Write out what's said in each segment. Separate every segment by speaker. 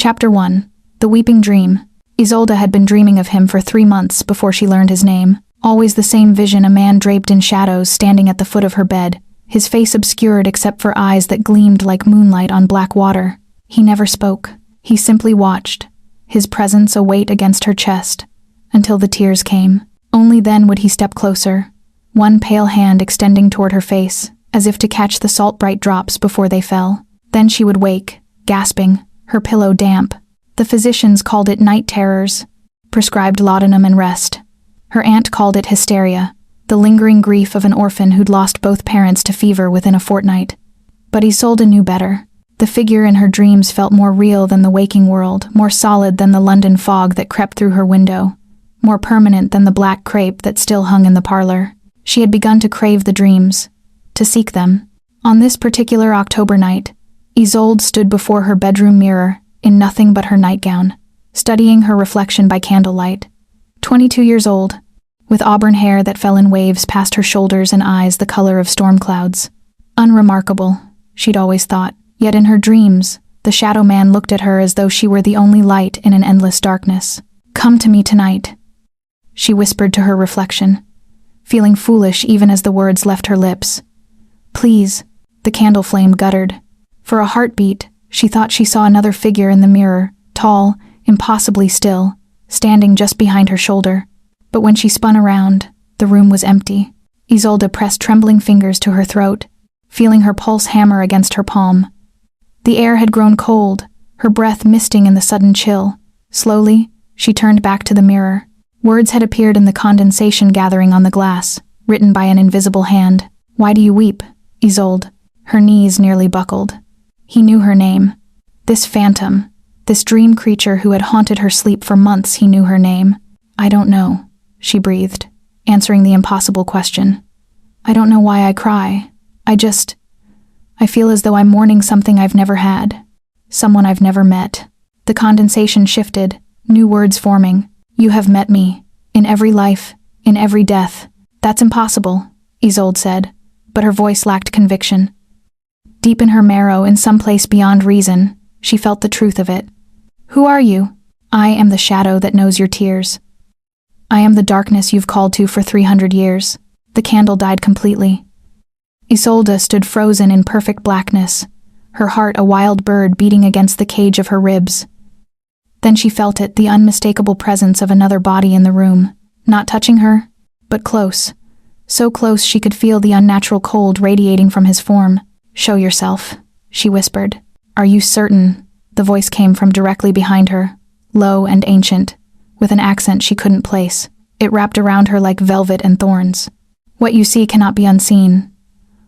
Speaker 1: Chapter 1. The Weeping Dream. Isolde had been dreaming of him for 3 months before she learned his name. Always the same vision, a man draped in shadows standing at the foot of her bed, his face obscured except for eyes that gleamed like moonlight on black water. He never spoke. He simply watched, his presence a weight against her chest, until the tears came. Only then would he step closer, one pale hand extending toward her face, as if to catch the salt-bright drops before they fell. Then she would wake, gasping, her pillow damp. The physicians called it night terrors, prescribed laudanum and rest. Her aunt called it hysteria, the lingering grief of an orphan who'd lost both parents to fever within a fortnight. But Isolde knew better. The figure in her dreams felt more real than the waking world, more solid than the London fog that crept through her window, more permanent than the black crepe that still hung in the parlor. She had begun to crave the dreams, to seek them. On this particular October night, Isolde stood before her bedroom mirror, in nothing but her nightgown, studying her reflection by candlelight. 22 years old, with auburn hair that fell in waves past her shoulders and eyes the color of storm clouds. Unremarkable, she'd always thought, yet in her dreams, the shadow man looked at her as though she were the only light in an endless darkness. "Come to me tonight," she whispered to her reflection, feeling foolish even as the words left her lips. "Please," the candle flame guttered. For a heartbeat, she thought she saw another figure in the mirror, tall, impossibly still, standing just behind her shoulder. But when she spun around, the room was empty. Isolde pressed trembling fingers to her throat, feeling her pulse hammer against her palm. The air had grown cold, her breath misting in the sudden chill. Slowly, she turned back to the mirror. Words had appeared in the condensation gathering on the glass, written by an invisible hand. "Why do you weep, Isolde?" Her knees nearly buckled. He knew her name. This phantom, this dream creature who had haunted her sleep for months, he knew her name. "I don't know," she breathed, answering the impossible question. "I don't know why I cry. I feel as though I'm mourning something I've never had, someone I've never met." The condensation shifted, new words forming. "You have met me, in every life, in every death." "That's impossible," Isolde said, but her voice lacked conviction. Deep in her marrow, in some place beyond reason, she felt the truth of it. "Who are you?" "I am the shadow that knows your tears. I am the darkness you've called to for 300 years. The candle died completely. Isolde stood frozen in perfect blackness, her heart a wild bird beating against the cage of her ribs. Then she felt it, the unmistakable presence of another body in the room, not touching her, but close. So close she could feel the unnatural cold radiating from his form. "Show yourself," she whispered. "Are you certain?" The voice came from directly behind her, low and ancient, with an accent she couldn't place. It wrapped around her like velvet and thorns. "What you see cannot be unseen.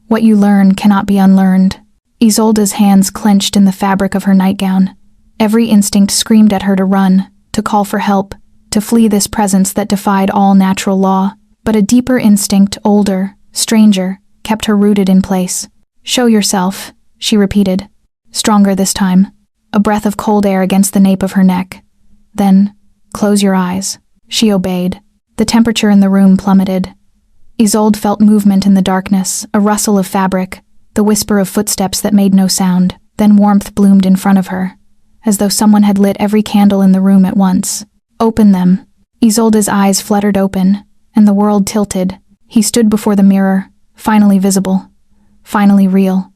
Speaker 1: What you learn cannot be unlearned." Isolde's hands clenched in the fabric of her nightgown. Every instinct screamed at her to run, to call for help, to flee this presence that defied all natural law. But a deeper instinct, older, stranger, kept her rooted in place. "Show yourself," she repeated, stronger this time, a breath of cold air against the nape of her neck. Then, "Close your eyes." She obeyed. The temperature in the room plummeted. Isolde felt movement in the darkness, a rustle of fabric, the whisper of footsteps that made no sound. Then warmth bloomed in front of her, as though someone had lit every candle in the room at once. "Open them." Isolde's eyes fluttered open, and the world tilted. He stood before the mirror, finally visible, finally real.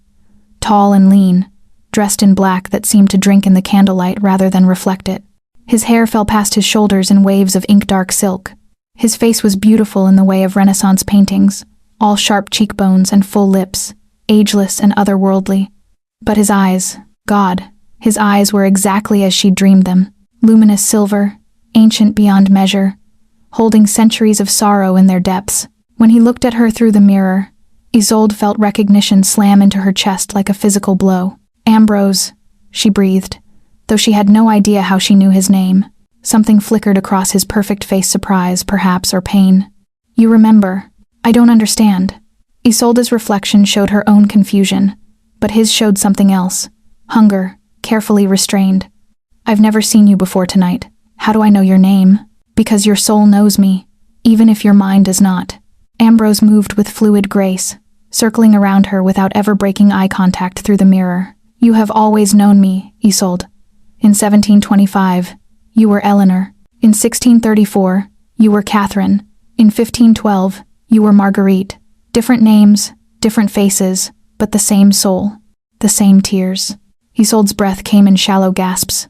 Speaker 1: Tall and lean, dressed in black that seemed to drink in the candlelight rather than reflect it. His hair fell past his shoulders in waves of ink-dark silk. His face was beautiful in the way of Renaissance paintings, all sharp cheekbones and full lips, ageless and otherworldly. But his eyes, God, his eyes were exactly as she'd dreamed them, luminous silver, ancient beyond measure, holding centuries of sorrow in their depths. When he looked at her through the mirror, Isolde felt recognition slam into her chest like a physical blow. "Ambrose," she breathed, though she had no idea how she knew his name. Something flickered across his perfect face, surprise, perhaps, or pain. "You remember. I don't understand." Isolde's reflection showed her own confusion, but his showed something else. Hunger, carefully restrained. "I've never seen you before tonight. How do I know your name?" "Because your soul knows me, even if your mind does not." Ambrose moved with fluid grace, circling around her without ever breaking eye contact through the mirror. "You have always known me, Isolde. In 1725, you were Eleanor. In 1634, you were Catherine. In 1512, you were Marguerite. Different names, different faces, but the same soul. The same tears. Isolde's breath came in shallow gasps.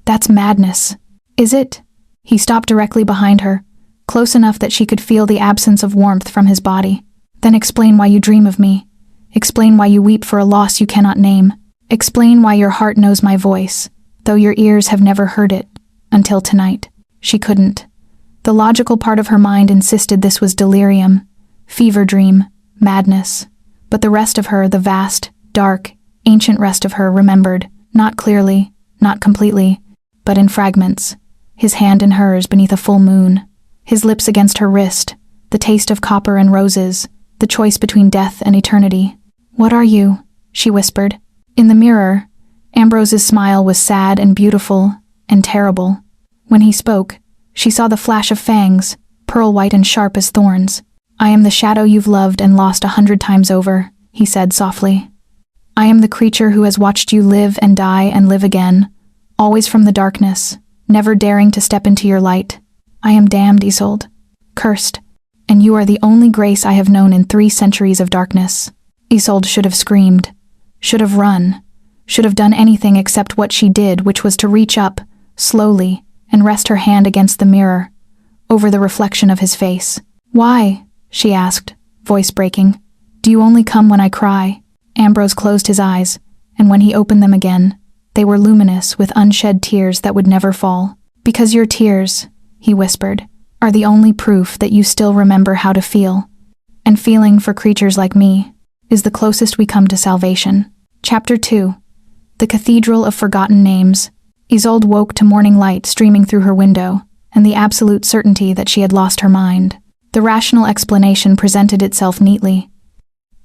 Speaker 1: That's madness. Is it? He stopped directly behind her, close enough that she could feel the absence of warmth from his body. Then explain why you dream of me. Explain why you weep for a loss you cannot name. Explain why your heart knows my voice, though your ears have never heard it. Until tonight. She couldn't. The logical part of her mind insisted this was delirium, fever dream, madness. But the rest of her, the vast, dark, ancient rest of her, remembered, not clearly, not completely, but in fragments. His hand in hers beneath a full moon, his lips against her wrist, the taste of copper and roses, the choice between death and eternity. What are you? She whispered. In the mirror, Ambrose's smile was sad and beautiful and terrible. When he spoke, she saw the flash of fangs, pearl-white and sharp as thorns. I am the shadow you've loved and lost 100 times over, he said softly. I am the creature who has watched you live and die and live again, always from the darkness, never daring to step into your light. I am damned, Isolde. Cursed. And you are the only grace I have known in 3 centuries of darkness. Isolde should have screamed, should have run, should have done anything except what she did, which was to reach up, slowly, and rest her hand against the mirror, over the reflection of his face. Why? She asked, voice breaking. Do you only come when I cry? Ambrose closed his eyes, and when he opened them again, they were luminous with unshed tears that would never fall. Because your tears, he whispered, are the only proof that you still remember how to feel. And feeling for creatures like me is the closest we come to salvation. Chapter 2. The Cathedral of Forgotten Names. Isolde woke to morning light streaming through her window, and the absolute certainty that she had lost her mind. The rational explanation presented itself neatly.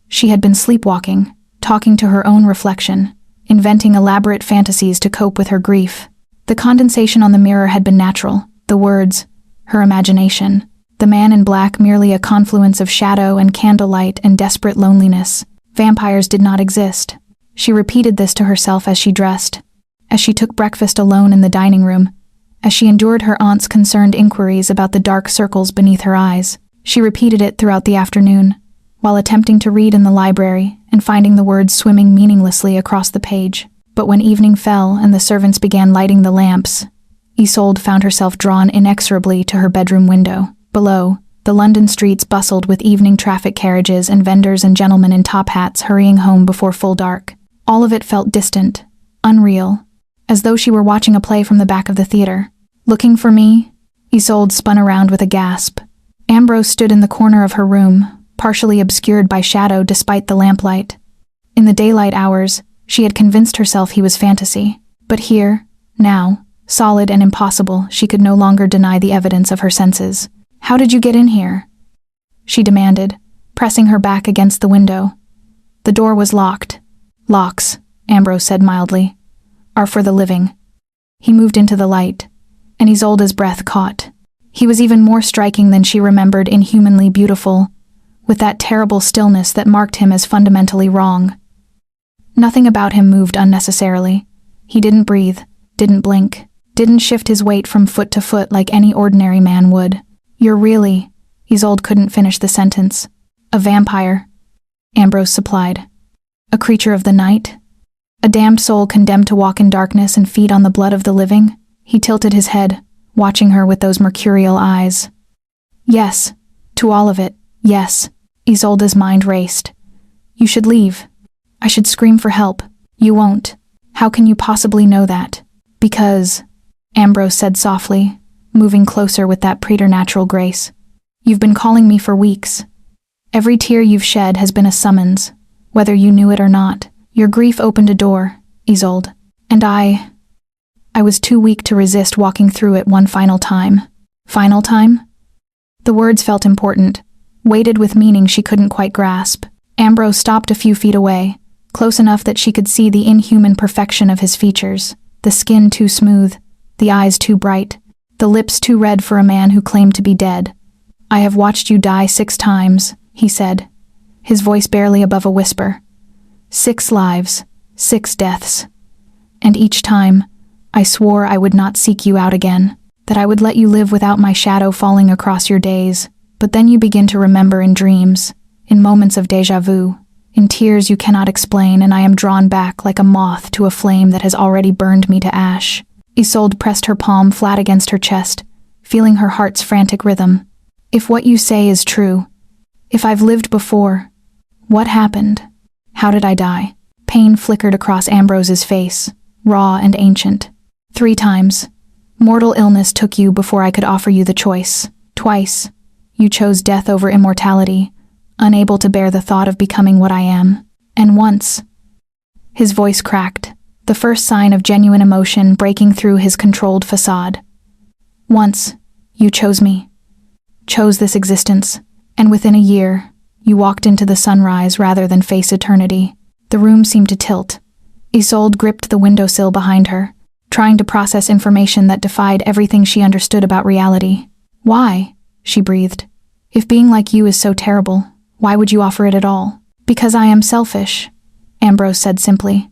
Speaker 1: She had been sleepwalking, talking to her own reflection, inventing elaborate fantasies to cope with her grief. The condensation on the mirror had been natural, the words, her imagination. The man in black merely a confluence of shadow and candlelight and desperate loneliness. Vampires did not exist. She repeated this to herself as she dressed, as she took breakfast alone in the dining room, as she endured her aunt's concerned inquiries about the dark circles beneath her eyes. She repeated it throughout the afternoon, while attempting to read in the library and finding the words swimming meaninglessly across the page. But when evening fell and the servants began lighting the lamps, Isolde found herself drawn inexorably to her bedroom window. Below, the London streets bustled with evening traffic carriages and vendors and gentlemen in top hats hurrying home before full dark. All of it felt distant, unreal, as though she were watching a play from the back of the theater. Looking for me? Isolde spun around with a gasp. Ambrose stood in the corner of her room, partially obscured by shadow despite the lamplight. In the daylight hours, she had convinced herself he was fantasy. But here, now, solid and impossible, she could no longer deny the evidence of her senses. How did you get in here? She demanded, pressing her back against the window. The door was locked. Locks, Ambrose said mildly, are for the living. He moved into the light, and Isolde's breath caught. He was even more striking than she remembered, inhumanly beautiful, with that terrible stillness that marked him as fundamentally wrong. Nothing about him moved unnecessarily. He didn't breathe, didn't blink, didn't shift his weight from foot to foot like any ordinary man would. You're really, Isolde couldn't finish the sentence. A vampire, Ambrose supplied. A creature of the night? A damned soul condemned to walk in darkness and feed on the blood of the living? He tilted his head, watching her with those mercurial eyes. Yes, to all of it, yes. Isolde's mind raced. You should leave. I should scream for help. You won't. How can you possibly know that? Because, Ambrose said softly, moving closer with that preternatural grace. You've been calling me for weeks. Every tear you've shed has been a summons, whether you knew it or not. Your grief opened a door, Isolde, and I was too weak to resist walking through it one final time. Final time? The words felt important, weighted with meaning she couldn't quite grasp. Ambrose stopped a few feet away, close enough that she could see the inhuman perfection of his features, the skin too smooth, the eyes too bright, the lips too red for a man who claimed to be dead. I have watched you die 6 times, he said, his voice barely above a whisper. 6 lives, 6 deaths. And each time, I swore I would not seek you out again, that I would let you live without my shadow falling across your days. But then you begin to remember in dreams, in moments of déjà vu, in tears you cannot explain, and I am drawn back like a moth to a flame that has already burned me to ash." Isolde pressed her palm flat against her chest, feeling her heart's frantic rhythm. "If what you say is true, if I've lived before, what happened? How did I die?" Pain flickered across Ambrose's face, raw and ancient. "3 times. Mortal illness took you before I could offer you the choice. Twice, you chose death over immortality, unable to bear the thought of becoming what I am. And once—" His voice cracked, the first sign of genuine emotion breaking through his controlled facade. "Once, you chose me. Chose this existence, and within a year, you walked into the sunrise rather than face eternity." The room seemed to tilt. Isolde gripped the windowsill behind her, trying to process information that defied everything she understood about reality. "Why?" she breathed. "If being like you is so terrible, why would you offer it at all?" "Because I am selfish," Ambrose said simply.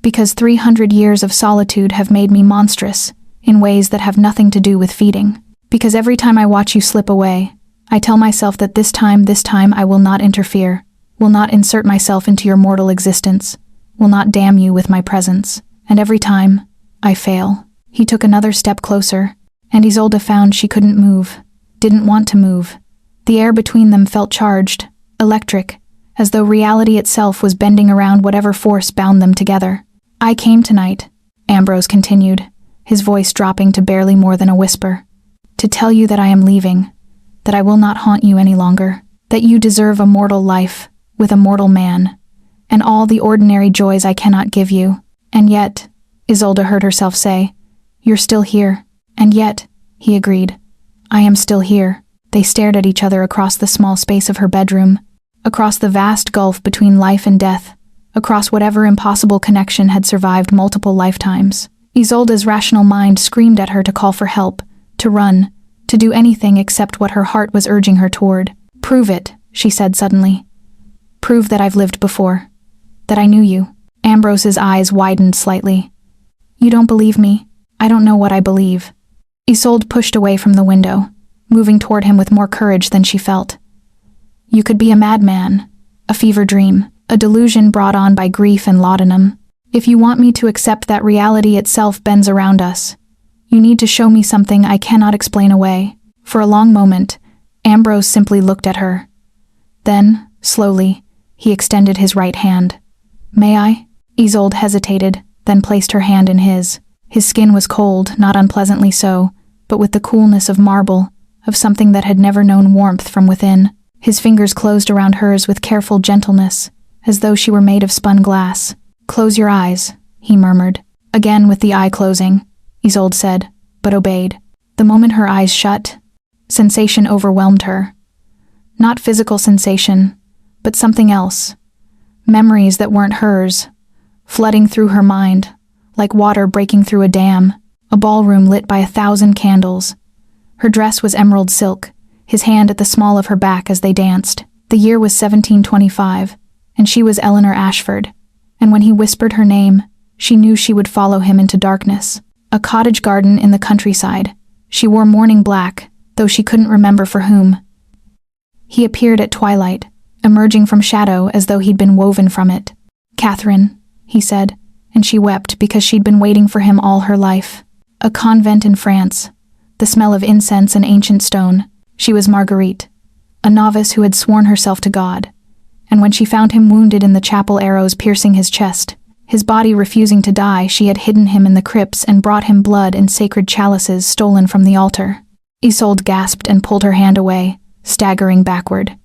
Speaker 1: "Because 300 years of solitude have made me monstrous, in ways that have nothing to do with feeding. Because every time I watch you slip away, I tell myself that this time I will not interfere, will not insert myself into your mortal existence, will not damn you with my presence. And every time, I fail." He took another step closer, and Isolde found she couldn't move, didn't want to move. The air between them felt charged, electric, as though reality itself was bending around whatever force bound them together. "I came tonight," Ambrose continued, his voice dropping to barely more than a whisper, "to tell you that I am leaving, that I will not haunt you any longer, that you deserve a mortal life, with a mortal man, and all the ordinary joys I cannot give you. And yet," Isolde heard herself say, "you're still here." "And yet," he agreed, "I am still here." They stared at each other across the small space of her bedroom, across the vast gulf between life and death, across whatever impossible connection had survived multiple lifetimes. Isolde's rational mind screamed at her to call for help, to run, to do anything except what her heart was urging her toward. "Prove it," she said suddenly. "Prove that I've lived before, that I knew you." Ambrose's eyes widened slightly. "You don't believe me? I don't know what I believe." Isolde pushed away from the window, moving toward him with more courage than she felt. "You could be a madman, a fever dream, a delusion brought on by grief and laudanum. If you want me to accept that reality itself bends around us, you need to show me something I cannot explain away." For a long moment, Ambrose simply looked at her. Then, slowly, he extended his right hand. "May I?" Isolde hesitated, then placed her hand in his. His skin was cold, not unpleasantly so, but with the coolness of marble, of something that had never known warmth from within. His fingers closed around hers with careful gentleness, as though she were made of spun glass. "Close your eyes," he murmured. Again with the eye closing, Isolde said, but obeyed. The moment her eyes shut, sensation overwhelmed her. Not physical sensation, but something else. Memories that weren't hers, flooding through her mind, like water breaking through a dam, a ballroom lit by 1,000 candles. Her dress was emerald silk, his hand at the small of her back as they danced. The year was 1725, and she was Eleanor Ashford, and when he whispered her name, she knew she would follow him into darkness. A cottage garden in the countryside. She wore mourning black, though she couldn't remember for whom. He appeared at twilight, emerging from shadow as though he'd been woven from it. "Catherine," he said, and she wept because she'd been waiting for him all her life. A convent in France, the smell of incense and ancient stone. She was Marguerite, a novice who had sworn herself to God. And when she found him wounded in the chapel, arrows piercing his chest, his body refusing to die, she had hidden him in the crypts and brought him blood in sacred chalices stolen from the altar. Isolde gasped and pulled her hand away, staggering backward.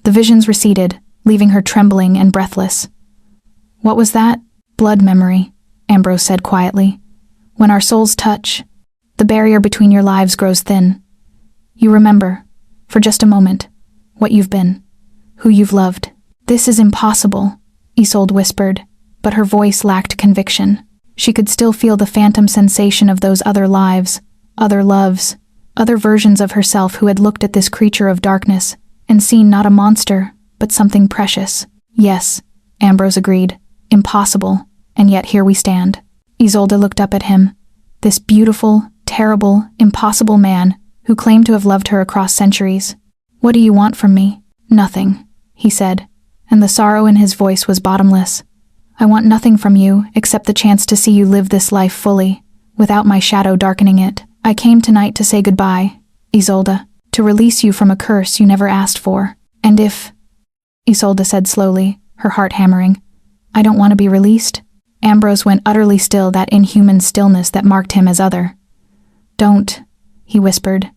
Speaker 1: The visions receded, leaving her trembling and breathless. "What was that?" "Blood memory," Ambrose said quietly. "When our souls touch, the barrier between your lives grows thin. You remember, for just a moment, what you've been, who you've loved." "This is impossible," Isolde whispered, but her voice lacked conviction. She could still feel the phantom sensation of those other lives, other loves, other versions of herself who had looked at this creature of darkness and seen not a monster, but something precious. "Yes," Ambrose agreed, "impossible, and yet here we stand." Isolde looked up at him. This beautiful, terrible, impossible man who claimed to have loved her across centuries. "What do you want from me?" "Nothing," he said, and the sorrow in his voice was bottomless. "I want nothing from you except the chance to see you live this life fully, without my shadow darkening it. I came tonight to say goodbye, Isolde, to release you from a curse you never asked for. And if—" Isolde said slowly, her heart hammering, "I don't want to be released." Ambrose went utterly still, that inhuman stillness that marked him as other. "Don't," he whispered.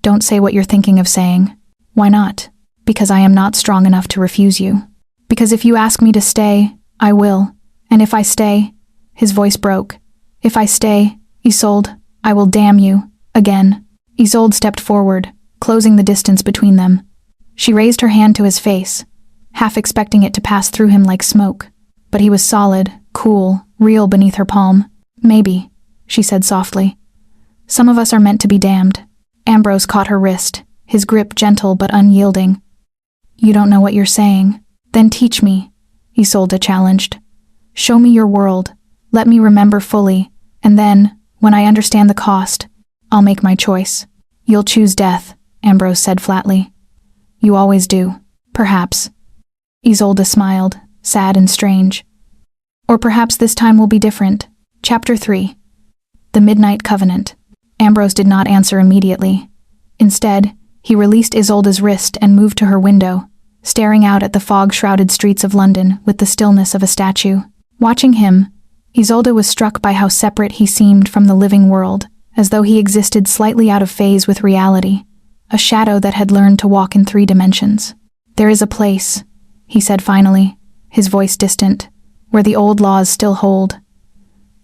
Speaker 1: "Don't say what you're thinking of saying." "Why not?" "Because I am not strong enough to refuse you. Because if you ask me to stay, I will. And if I stay—" His voice broke. "If I stay, Isolde, I will damn you, again." Isolde stepped forward, closing the distance between them. She raised her hand to his face, half expecting it to pass through him like smoke. But he was solid, cool, real beneath her palm. "Maybe," she said softly. "Some of us are meant to be damned." Ambrose caught her wrist, his grip gentle but unyielding. "You don't know what you're saying. Then teach me," Isolde challenged. "Show me your world. Let me remember fully, and then, when I understand the cost, I'll make my choice." "You'll choose death," Ambrose said flatly. "You always do." "Perhaps." Isolde smiled, sad and strange. "Or perhaps this time will be different." Chapter 3. The Midnight Covenant. Ambrose did not answer immediately. Instead, he released Isolde's wrist and moved to her window, staring out at the fog-shrouded streets of London with the stillness of a statue. Watching him, Isolde was struck by how separate he seemed from the living world, as though he existed slightly out of phase with reality, a shadow that had learned to walk in 3 dimensions. "There is a place," he said finally, his voice distant, "where the old laws still hold.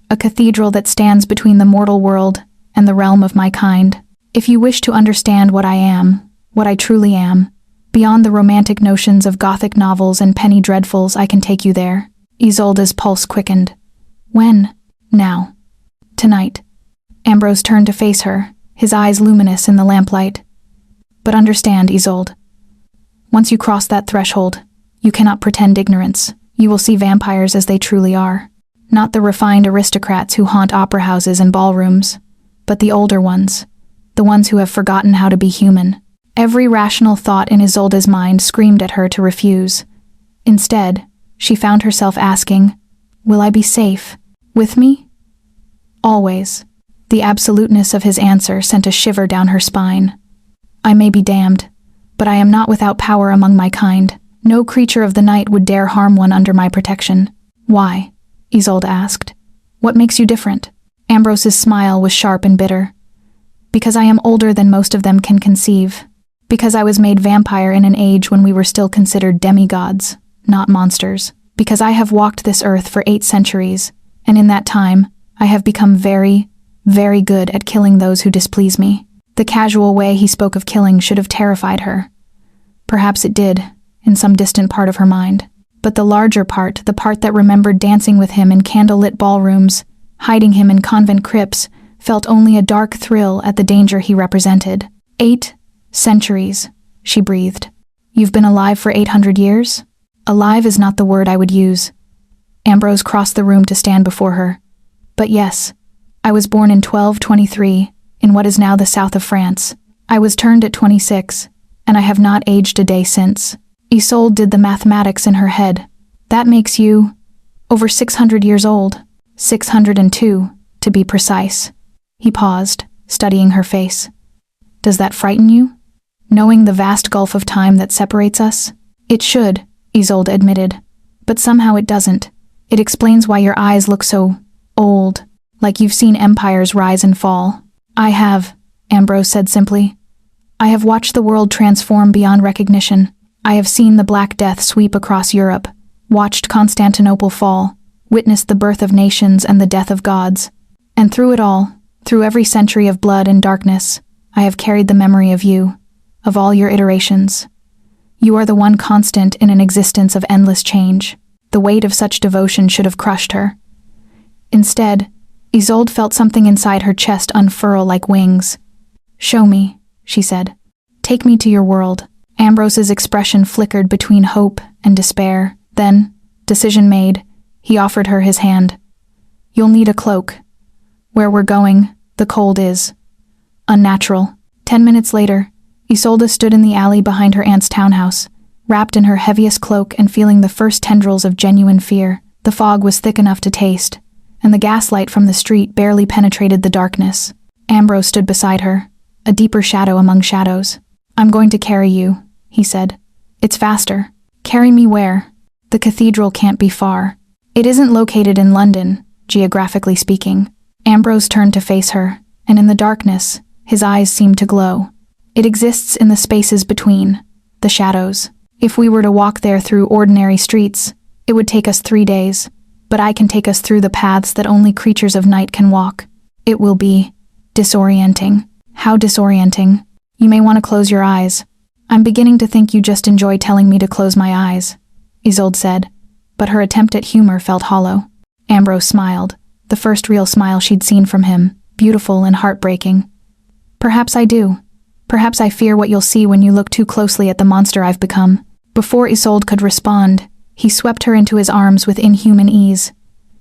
Speaker 1: A cathedral that stands between the mortal world and the realm of my kind. If you wish to understand what I am, what I truly am, beyond the romantic notions of Gothic novels and penny dreadfuls, I can take you there." Isolde's pulse quickened. "When?" "Now. Tonight." Ambrose turned to face her, his eyes luminous in the lamplight. "But understand, Isolde. Once you cross that threshold, you cannot pretend ignorance. You will see vampires as they truly are. Not the refined aristocrats who haunt opera houses and ballrooms, but the older ones, the ones who have forgotten how to be human." Every rational thought in Isolde's mind screamed at her to refuse. Instead, she found herself asking, "Will I be safe? With me?" "Always." The absoluteness of his answer sent a shiver down her spine. "I may be damned, but I am not without power among my kind. No creature of the night would dare harm one under my protection." "Why?" Isolde asked. "What makes you different?" Ambrose's smile was sharp and bitter. "Because I am older than most of them can conceive. Because I was made vampire in an age when we were still considered demigods, not monsters. Because I have walked this earth for 8 centuries, and in that time, I have become very, very good at killing those who displease me." The casual way he spoke of killing should have terrified her. Perhaps it did, in some distant part of her mind. But the larger part, the part that remembered dancing with him in candlelit ballrooms, hiding him in convent crypts, felt only a dark thrill at the danger he represented. 8 centuries, she breathed. "You've been alive for 800 years? Alive is not the word I would use." Ambrose crossed the room to stand before her. "But yes, I was born in 1223, in what is now the south of France. I was turned at 26, and I have not aged a day since." Isolde did the mathematics in her head. "That makes you over 600 years old. 602, to be precise." He paused, studying her face. "Does that frighten you? Knowing the vast gulf of time that separates us?" "It should," Isolde admitted. "But somehow it doesn't. It explains why your eyes look so old, like you've seen empires rise and fall." "I have," Ambrose said simply. "I have watched the world transform beyond recognition. I have seen the Black Death sweep across Europe, watched Constantinople fall, witnessed the birth of nations and the death of gods. And through it all, through every century of blood and darkness, I have carried the memory of you, of all your iterations. You are the one constant in an existence of endless change." The weight of such devotion should have crushed her. Instead, Isolde felt something inside her chest unfurl like wings. "Show me," she said. "Take me to your world." Ambrose's expression flickered between hope and despair. Then, decision made, he offered her his hand. You'll need a cloak. Where we're going, the cold is unnatural. 10 minutes later, Isolde stood in the alley behind her aunt's townhouse, wrapped in her heaviest cloak and feeling the first tendrils of genuine fear. The fog was thick enough to taste, and the gaslight from the street barely penetrated the darkness. Ambrose stood beside her, a deeper shadow among shadows. I'm going to carry you, he said. It's faster. Carry me where? The cathedral can't be far. It isn't located in London, geographically speaking. Ambrose turned to face her, and in the darkness, his eyes seemed to glow. It exists in the spaces between, the shadows. If we were to walk there through ordinary streets, it would take us 3 days, but I can take us through the paths that only creatures of night can walk. It will be disorienting. How disorienting? You may want to close your eyes. I'm beginning to think you just enjoy telling me to close my eyes, Isolde said, but her attempt at humor felt hollow. Ambrose smiled, the first real smile she'd seen from him, beautiful and heartbreaking. Perhaps I do. Perhaps I fear what you'll see when you look too closely at the monster I've become. Before Isolde could respond, he swept her into his arms with inhuman ease.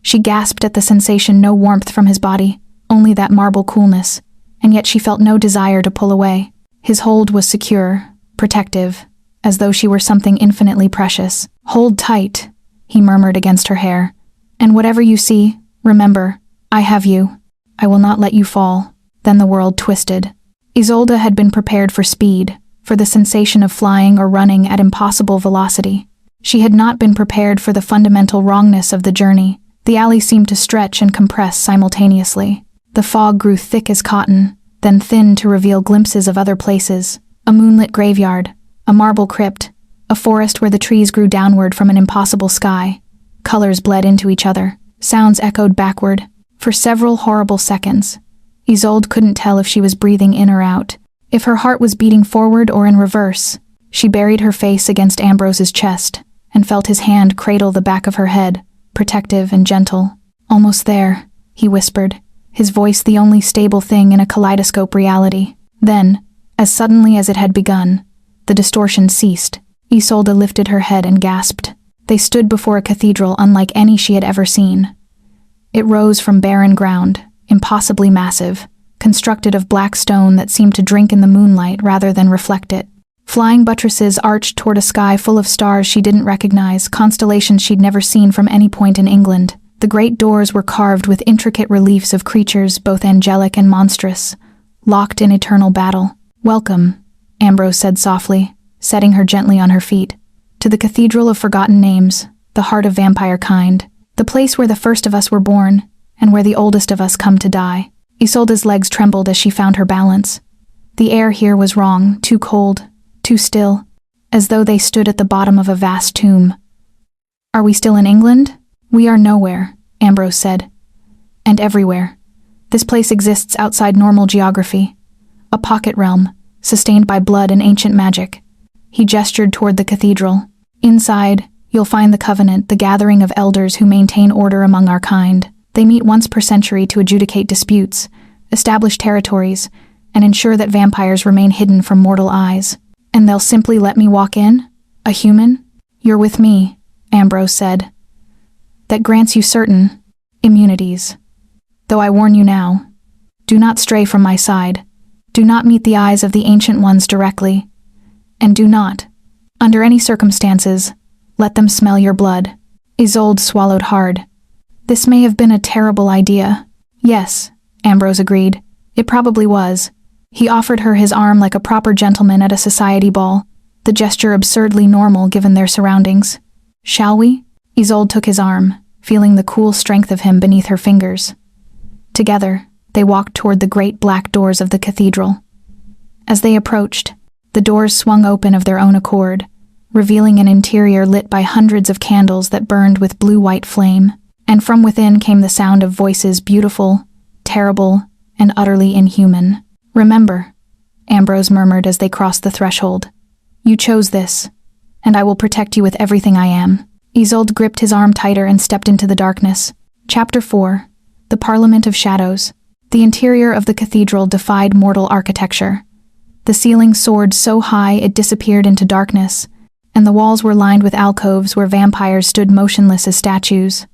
Speaker 1: She gasped at the sensation, no warmth from his body, only that marble coolness, and yet she felt no desire to pull away. His hold was secure, protective, as though she were something infinitely precious. Hold tight, he murmured against her hair. And whatever you see, remember, I have you. I will not let you fall. Then the world twisted. Isolde had been prepared for speed, for the sensation of flying or running at impossible velocity. She had not been prepared for the fundamental wrongness of the journey. The alley seemed to stretch and compress simultaneously. The fog grew thick as cotton, then thin to reveal glimpses of other places. A moonlit graveyard, a marble crypt, a forest where the trees grew downward from an impossible sky. Colors bled into each other. Sounds echoed backward. For several horrible seconds, Isolde couldn't tell if she was breathing in or out, if her heart was beating forward or in reverse. She buried her face against Ambrose's chest and felt his hand cradle the back of her head, protective and gentle. Almost there, he whispered, his voice the only stable thing in a kaleidoscope reality. Then, as suddenly as it had begun, the distortion ceased. Isolde lifted her head and gasped. They stood before a cathedral unlike any she had ever seen. It rose from barren ground, impossibly massive, constructed of black stone that seemed to drink in the moonlight rather than reflect it. Flying buttresses arched toward a sky full of stars she didn't recognize, constellations she'd never seen from any point in England. The great doors were carved with intricate reliefs of creatures both angelic and monstrous, locked in eternal battle. Welcome, Ambrose said softly, setting her gently on her feet, to the Cathedral of Forgotten Names, the heart of vampire kind, the place where the first of us were born, and where the oldest of us come to die. Isolde's legs trembled as she found her balance. The air here was wrong, too cold, too still, as though they stood at the bottom of a vast tomb. Are we still in England? We are nowhere, Ambrose said. And everywhere. This place exists outside normal geography. A pocket realm, sustained by blood and ancient magic. He gestured toward the cathedral. Inside, you'll find the Covenant, the gathering of elders who maintain order among our kind. They meet once per century to adjudicate disputes, establish territories, and ensure that vampires remain hidden from mortal eyes. And they'll simply let me walk in? A human? You're with me, Ambrose said. That grants you certain immunities. Though I warn you now, do not stray from my side. Do not meet the eyes of the Ancient Ones directly. And do not, under any circumstances, let them smell your blood. Isolde swallowed hard. This may have been a terrible idea. Yes, Ambrose agreed. It probably was. He offered her his arm like a proper gentleman at a society ball, the gesture absurdly normal given their surroundings. Shall we? Isolde took his arm, feeling the cool strength of him beneath her fingers. Together, they walked toward the great black doors of the cathedral. As they approached, the doors swung open of their own accord, revealing an interior lit by hundreds of candles that burned with blue-white flame, and from within came the sound of voices beautiful, terrible, and utterly inhuman. Remember, Ambrose murmured as they crossed the threshold. You chose this, and I will protect you with everything I am. Isolde gripped his arm tighter and stepped into the darkness. Chapter 4. The Parliament of Shadows. The interior of the cathedral defied mortal architecture. The ceiling soared so high it disappeared into darkness, and the walls were lined with alcoves where vampires stood motionless as statues.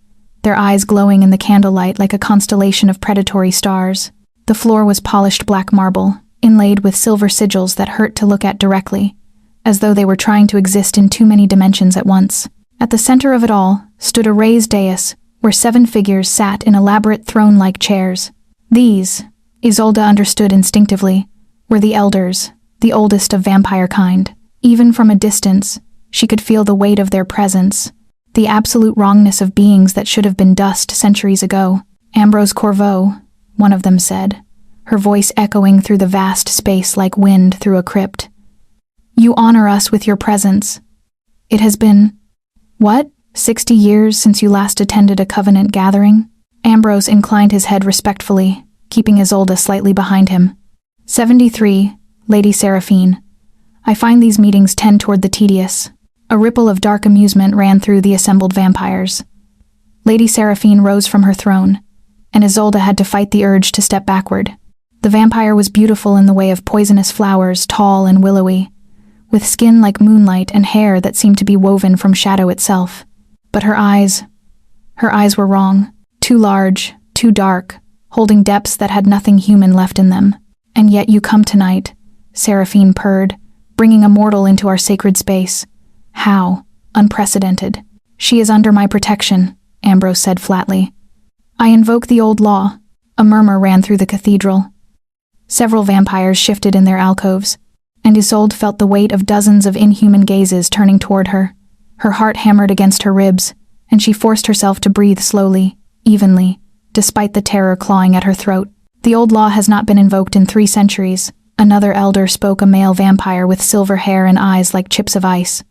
Speaker 1: their eyes glowing in the candlelight like a constellation of predatory stars. The floor was polished black marble, inlaid with silver sigils that hurt to look at directly, as though they were trying to exist in too many dimensions at once. At the center of it all stood a raised dais, where 7 figures sat in elaborate throne-like chairs. These, Isolde understood instinctively, were the elders, the oldest of vampire kind. Even from a distance, she could feel the weight of their presence, the absolute wrongness of beings that should have been dust centuries ago. Ambrose Corveau, one of them said, her voice echoing through the vast space like wind through a crypt. You honor us with your presence. It has been, 60 years since you last attended a covenant gathering? Ambrose inclined his head respectfully, keeping Isolde slightly behind him. 73, Lady Seraphine. I find these meetings tend toward the tedious. A ripple of dark amusement ran through the assembled vampires. Lady Seraphine rose from her throne, and Isolde had to fight the urge to step backward. The vampire was beautiful in the way of poisonous flowers, tall and willowy, with skin like moonlight and hair that seemed to be woven from shadow itself. But her eyes were wrong. Too large, too dark, holding depths that had nothing human left in them. And yet you come tonight, Seraphine purred, bringing a mortal into our sacred space. How? Unprecedented. She is under my protection, Ambrose said flatly. I invoke the old law. A murmur ran through the cathedral. Several vampires shifted in their alcoves, and Isolde felt the weight of dozens of inhuman gazes turning toward her. Her heart hammered against her ribs, and she forced herself to breathe slowly, evenly, despite the terror clawing at her throat. The old law has not been invoked in 3 centuries. Another elder spoke, a male vampire with silver hair and eyes like chips of ice.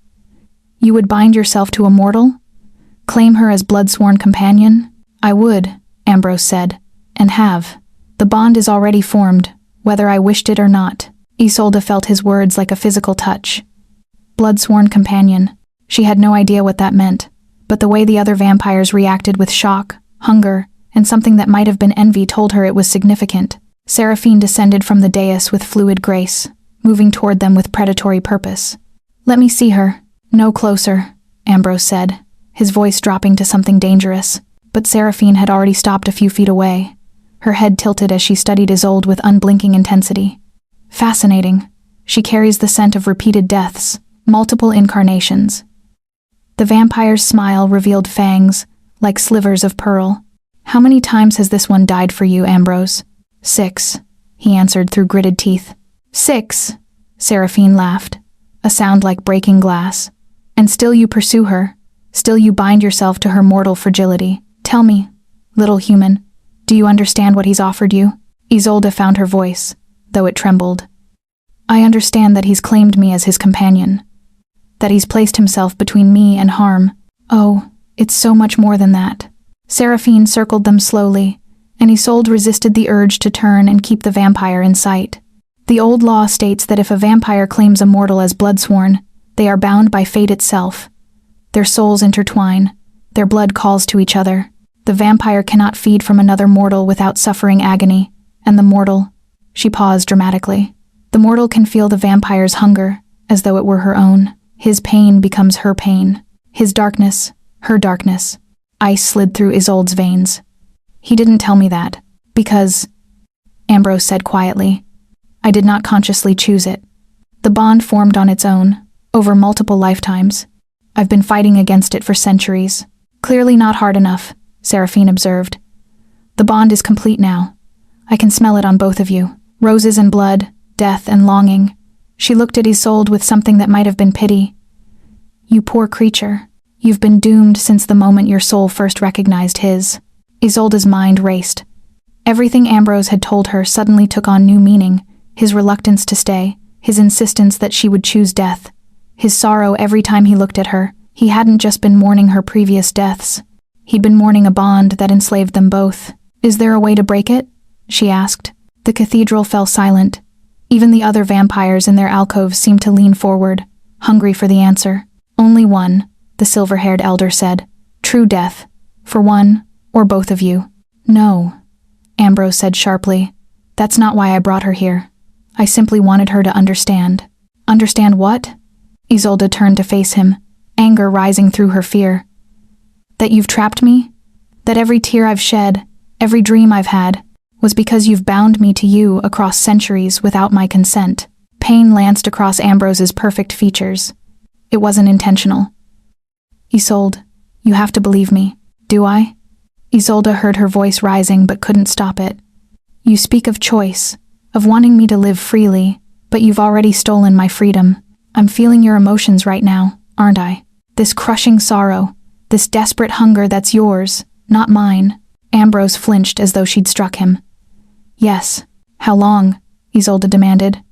Speaker 1: You would bind yourself to a mortal? Claim her as blood-sworn companion? I would, Ambrose said, and have. The bond is already formed, whether I wished it or not. Isolde felt his words like a physical touch. Blood-sworn companion. She had no idea what that meant, but the way the other vampires reacted with shock, hunger, and something that might have been envy told her it was significant. Seraphine descended from the dais with fluid grace, moving toward them with predatory purpose. Let me see her. No closer, Ambrose said, his voice dropping to something dangerous, but Seraphine had already stopped a few feet away. Her head tilted as she studied Isolde with unblinking intensity. Fascinating. She carries the scent of repeated deaths, multiple incarnations. The vampire's smile revealed fangs, like slivers of pearl. How many times has this one died for you, Ambrose? 6, he answered through gritted teeth. 6, Seraphine laughed, a sound like breaking glass. And still you pursue her. Still you bind yourself to her mortal fragility. Tell me, little human, do you understand what he's offered you? Isolde found her voice, though it trembled. I understand that he's claimed me as his companion, that he's placed himself between me and harm. Oh, it's so much more than that. Seraphine circled them slowly, and Isolde resisted the urge to turn and keep the vampire in sight. The old law states that if a vampire claims a mortal as bloodsworn, they are bound by fate itself. Their souls intertwine, their blood calls to each other. The vampire cannot feed from another mortal without suffering agony, and the mortal, she paused dramatically. The mortal can feel the vampire's hunger, as though it were her own. His pain becomes her pain. His darkness, her darkness. Ice slid through Isolde's veins. He didn't tell me that, because, Ambrose said quietly, I did not consciously choose it. The bond formed on its own, over multiple lifetimes. I've been fighting against it for centuries. Clearly not hard enough, Seraphine observed. The bond is complete now. I can smell it on both of you. Roses and blood, death and longing. She looked at Isolde with something that might have been pity. You poor creature. You've been doomed since the moment your soul first recognized his. Isolde's mind raced. Everything Ambrose had told her suddenly took on new meaning. His reluctance to stay, his insistence that she would choose death, his sorrow every time he looked at her. He hadn't just been mourning her previous deaths. He'd been mourning a bond that enslaved them both. Is there a way to break it? She asked. The cathedral fell silent. Even the other vampires in their alcoves seemed to lean forward, hungry for the answer. Only one, the silver-haired elder said. True death. For one, or both of you. No, Ambrose said sharply. That's not why I brought her here. I simply wanted her to understand. Understand what? Isolde turned to face him, anger rising through her fear. That you've trapped me? That every tear I've shed, every dream I've had, was because you've bound me to you across centuries without my consent. Pain lanced across Ambrose's perfect features. It wasn't intentional. Isolde, you have to believe me. Do I? Isolde heard her voice rising but couldn't stop it. You speak of choice, of wanting me to live freely, but you've already stolen my freedom. I'm feeling your emotions right now, aren't I? This crushing sorrow, this desperate hunger that's yours, not mine. Ambrose flinched as though she'd struck him. Yes. How long? Isolde demanded.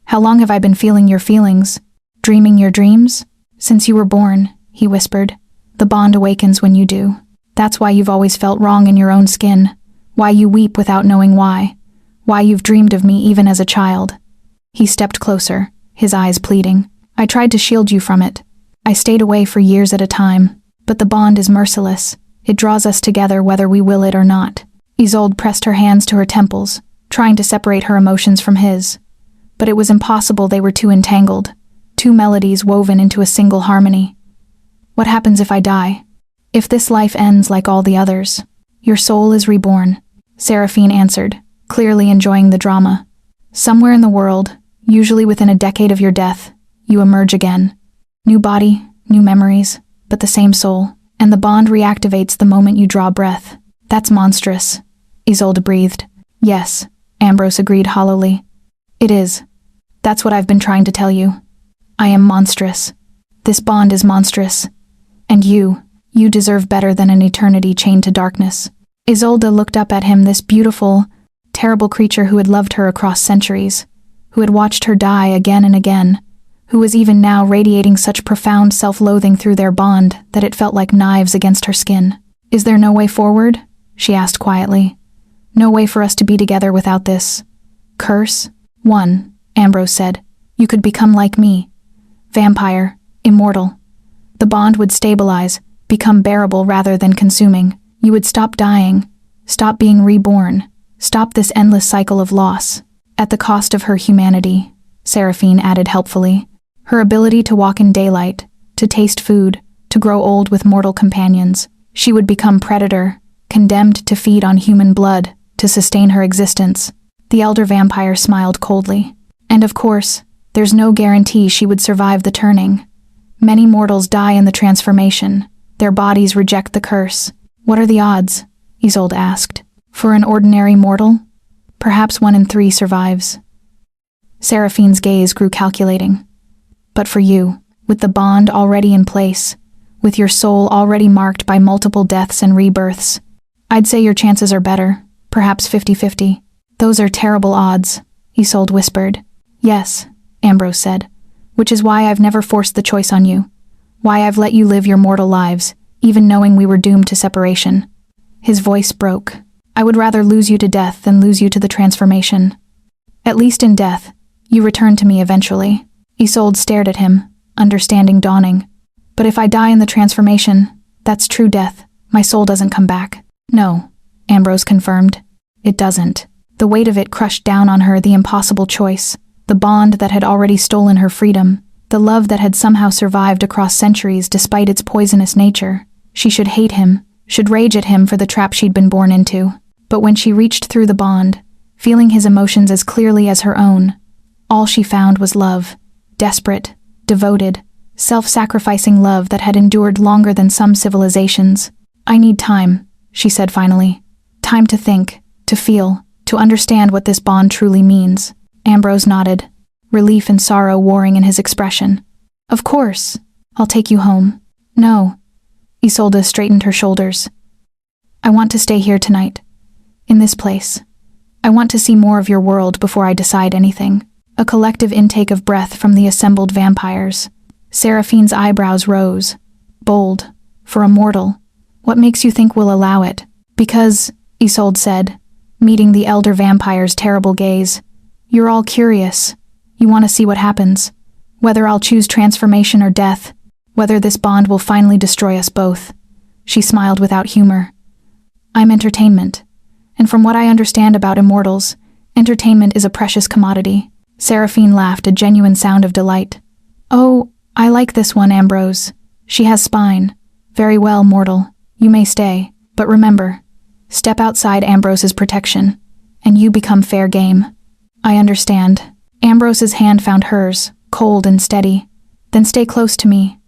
Speaker 1: How long have I been feeling your feelings? Dreaming your dreams? Since you were born, he whispered. The bond awakens when you do. That's why you've always felt wrong in your own skin. Why you weep without knowing why. Why you've dreamed of me even as a child. He stepped closer, his eyes pleading. I tried to shield you from it. I stayed away for years at a time. But the bond is merciless. It draws us together whether we will it or not. Isolde pressed her hands to her temples, trying to separate her emotions from his. But it was impossible, they were too entangled. Two melodies woven into a single harmony. What happens if I die? If this life ends like all the others? Your soul is reborn, Seraphine answered, clearly enjoying the drama. Somewhere in the world, usually within a decade of your death, you emerge again. New body, new memories, but the same soul, and the bond reactivates the moment you draw breath. That's monstrous, Isolde breathed. Yes, Ambrose agreed hollowly. It is. That's what I've been trying to tell you. I am monstrous. This bond is monstrous. And you deserve better than an eternity chained to darkness. Isolde looked up at him, this beautiful, terrible creature who had loved her across centuries, who had watched her die again and again, who was even now radiating such profound self-loathing through their bond that it felt like knives against her skin. Is there no way forward? She asked quietly. No way for us to be together without this curse? One, Ambrose said. You could become like me. Vampire, immortal. The bond would stabilize, become bearable rather than consuming. You would stop dying, stop being reborn, stop this endless cycle of loss. At the cost of her humanity, Seraphine added helpfully. Her ability to walk in daylight, to taste food, to grow old with mortal companions. She would become predator, condemned to feed on human blood, to sustain her existence. The elder vampire smiled coldly. And of course, there's no guarantee she would survive the turning. Many mortals die in the transformation. Their bodies reject the curse. What are the odds? Isolde asked. For an ordinary mortal? Perhaps 1 in 3 survives. Seraphine's gaze grew calculating. But for you, with the bond already in place, with your soul already marked by multiple deaths and rebirths, I'd say your chances are better, perhaps 50-50. Those are terrible odds, Isolde whispered. Yes, Ambrose said, which is why I've never forced the choice on you. Why I've let you live your mortal lives, even knowing we were doomed to separation. His voice broke. I would rather lose you to death than lose you to the transformation. At least in death, you return to me eventually. Isolde stared at him, understanding dawning. But if I die in the transformation, that's true death. My soul doesn't come back. No, Ambrose confirmed. It doesn't. The weight of it crushed down on her, the impossible choice, the bond that had already stolen her freedom, the love that had somehow survived across centuries despite its poisonous nature. She should hate him, should rage at him for the trap she'd been born into. But when she reached through the bond, feeling his emotions as clearly as her own, all she found was love. Desperate, devoted, self-sacrificing love that had endured longer than some civilizations. I need time, she said finally. Time to think, to feel, to understand what this bond truly means. Ambrose nodded, relief and sorrow warring in his expression. Of course, I'll take you home. No. Isolde straightened her shoulders. I want to stay here tonight. In this place. I want to see more of your world before I decide anything. A collective intake of breath from the assembled vampires. Seraphine's eyebrows rose. Bold. For a mortal. What makes you think we'll allow it? Because, Isolde said, meeting the elder vampire's terrible gaze. You're all curious. You want to see what happens. Whether I'll choose transformation or death. Whether this bond will finally destroy us both. She smiled without humor. I'm entertainment. And from what I understand about immortals, entertainment is a precious commodity. Seraphine laughed, a genuine sound of delight. Oh, I like this one, Ambrose. She has spine. Very well, mortal. You may stay. But remember, step outside Ambrose's protection, and you become fair game." "I understand." Ambrose's hand found hers, cold and steady. "Then stay close to me.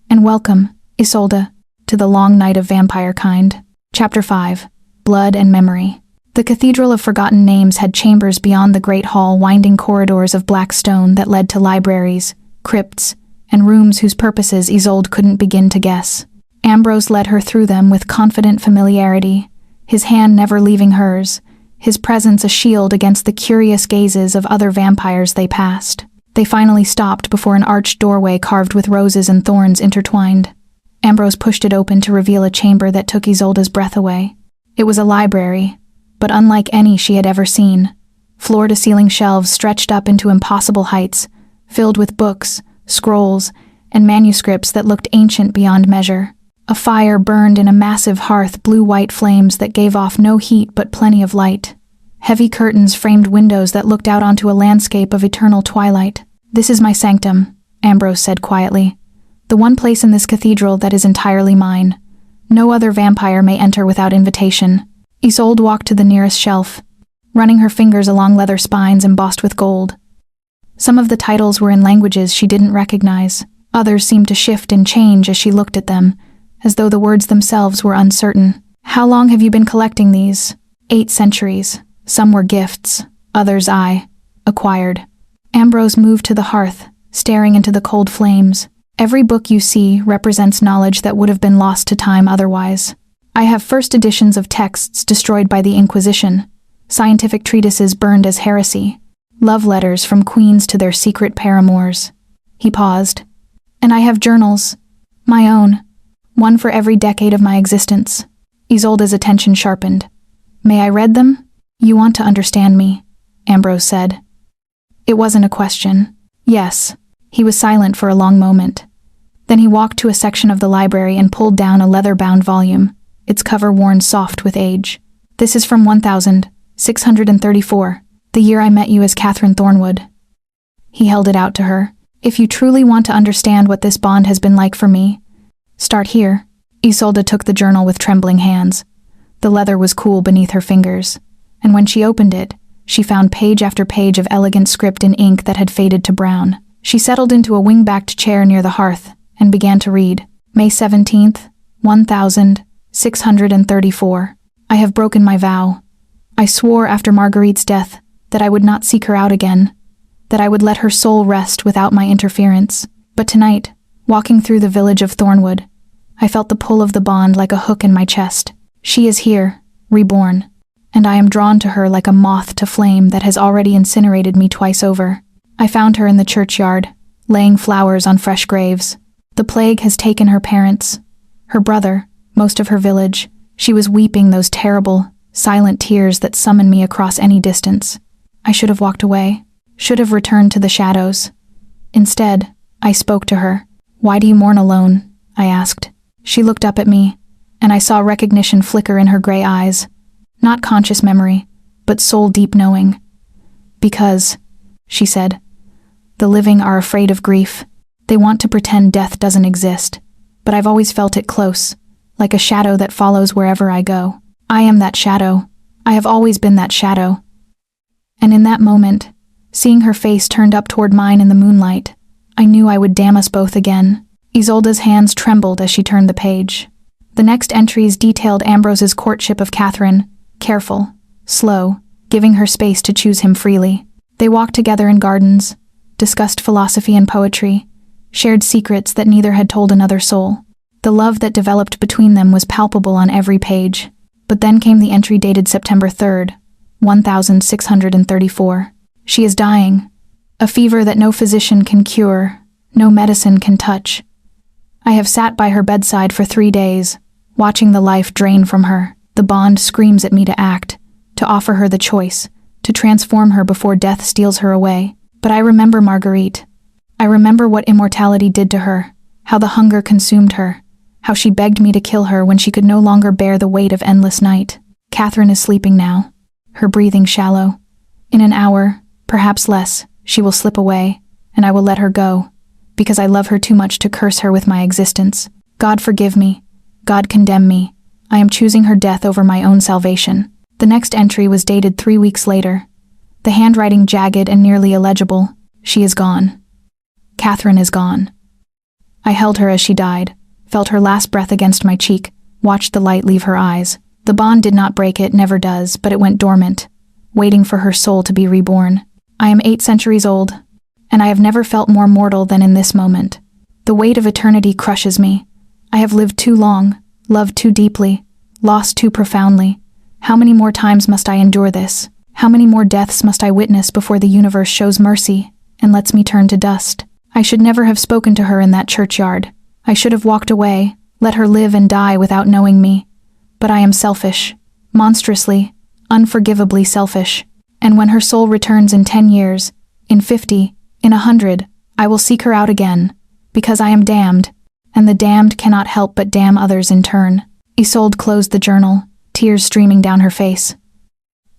Speaker 1: And welcome, Isolde, to the long night of vampire kind." Chapter 5. Blood and Memory. The Cathedral of Forgotten Names had chambers beyond the great hall, winding corridors of black stone that led to libraries, crypts, and rooms whose purposes Isolde couldn't begin to guess. Ambrose led her through them with confident familiarity, his hand never leaving hers, his presence a shield against the curious gazes of other vampires they passed. They finally stopped before an arched doorway carved with roses and thorns intertwined. Ambrose pushed it open to reveal a chamber that took Isolde's breath away. It was a library, but unlike any she had ever seen. Floor-to-ceiling shelves stretched up into impossible heights, filled with books, scrolls, and manuscripts that looked ancient beyond measure. A fire burned in a massive hearth, blue-white flames that gave off no heat but plenty of light. Heavy curtains framed windows that looked out onto a landscape of eternal twilight. "This is my sanctum," Ambrose said quietly. "The one place in this cathedral that is entirely mine. No other vampire may enter without invitation." Isolde walked to the nearest shelf, running her fingers along leather spines embossed with gold. Some of the titles were in languages she didn't recognize. Others seemed to shift and change as she looked at them, as though the words themselves were uncertain. "How long have you been collecting these?" 8 centuries. Some were gifts, others I acquired. Ambrose moved to the hearth, staring into the cold flames. "Every book you see represents knowledge that would have been lost to time otherwise. I have first editions of texts destroyed by the Inquisition, scientific treatises burned as heresy, love letters from queens to their secret paramours." He paused. "And I have journals, my own, one for every decade of my existence." Isolde's attention sharpened. "May I read them?" "You want to understand me," Ambrose said. It wasn't a question. "Yes." He was silent for a long moment. Then he walked to a section of the library and pulled down a leather-bound volume, its cover worn soft with age. "This is from 1634, the year I met you as Catherine Thornwood." He held it out to her. "If you truly want to understand what this bond has been like for me, start here." Isolde took the journal with trembling hands. The leather was cool beneath her fingers, and when she opened it, she found page after page of elegant script in ink that had faded to brown. She settled into a wing-backed chair near the hearth and began to read. "May 17th, 1634. I have broken my vow. I swore after Marguerite's death that I would not seek her out again, that I would let her soul rest without my interference. But tonight, walking through the village of Thornwood, I felt the pull of the bond like a hook in my chest. She is here, reborn, and I am drawn to her like a moth to flame that has already incinerated me twice over. I found her in the churchyard, laying flowers on fresh graves. The plague has taken her parents, her brother, most of her village. She was weeping those terrible, silent tears that summon me across any distance. I should have walked away, should have returned to the shadows. Instead, I spoke to her. 'Why do you mourn alone?' I asked. She looked up at me, and I saw recognition flicker in her gray eyes. Not conscious memory, but soul-deep knowing. 'Because,' she said, 'the living are afraid of grief. They want to pretend death doesn't exist, but I've always felt it close, like a shadow that follows wherever I go. I am that shadow. I have always been that shadow.' And in that moment, seeing her face turned up toward mine in the moonlight, I knew I would damn us both again." Isolde's hands trembled as she turned the page. The next entries detailed Ambrose's courtship of Catherine, careful, slow, giving her space to choose him freely. They walked together in gardens, discussed philosophy and poetry, shared secrets that neither had told another soul. The love that developed between them was palpable on every page. But then came the entry dated September 3rd, 1634. "She is dying. A fever that no physician can cure, no medicine can touch. I have sat by her bedside for 3 days, watching the life drain from her. The bond screams at me to act, to offer her the choice, to transform her before death steals her away. But I remember Marguerite. I remember what immortality did to her, how the hunger consumed her, how she begged me to kill her when she could no longer bear the weight of endless night. Catherine is sleeping now, her breathing shallow. In an hour, perhaps less, she will slip away, and I will let her go, because I love her too much to curse her with my existence. God forgive me, God condemn me, I am choosing her death over my own salvation. The next entry was dated 3 weeks later. The handwriting jagged and nearly illegible. She is gone. Catherine is gone. I held her as she died, felt her last breath against my cheek, watched the light leave her eyes. The bond did not break, it never does, but it went dormant, waiting for her soul to be reborn. I am 8 centuries old, and I have never felt more mortal than in this moment. The weight of eternity crushes me. I have lived too long, loved too deeply, lost too profoundly. How many more times must I endure this? How many more deaths must I witness before the universe shows mercy and lets me turn to dust? I should never have spoken to her in that churchyard. I should have walked away, let her live and die without knowing me. But I am selfish, monstrously, unforgivably selfish. And when her soul returns in 10 years, in 50, in 100, I will seek her out again, because I am damned, and the damned cannot help but damn others in turn. Isolde closed the journal, tears streaming down her face.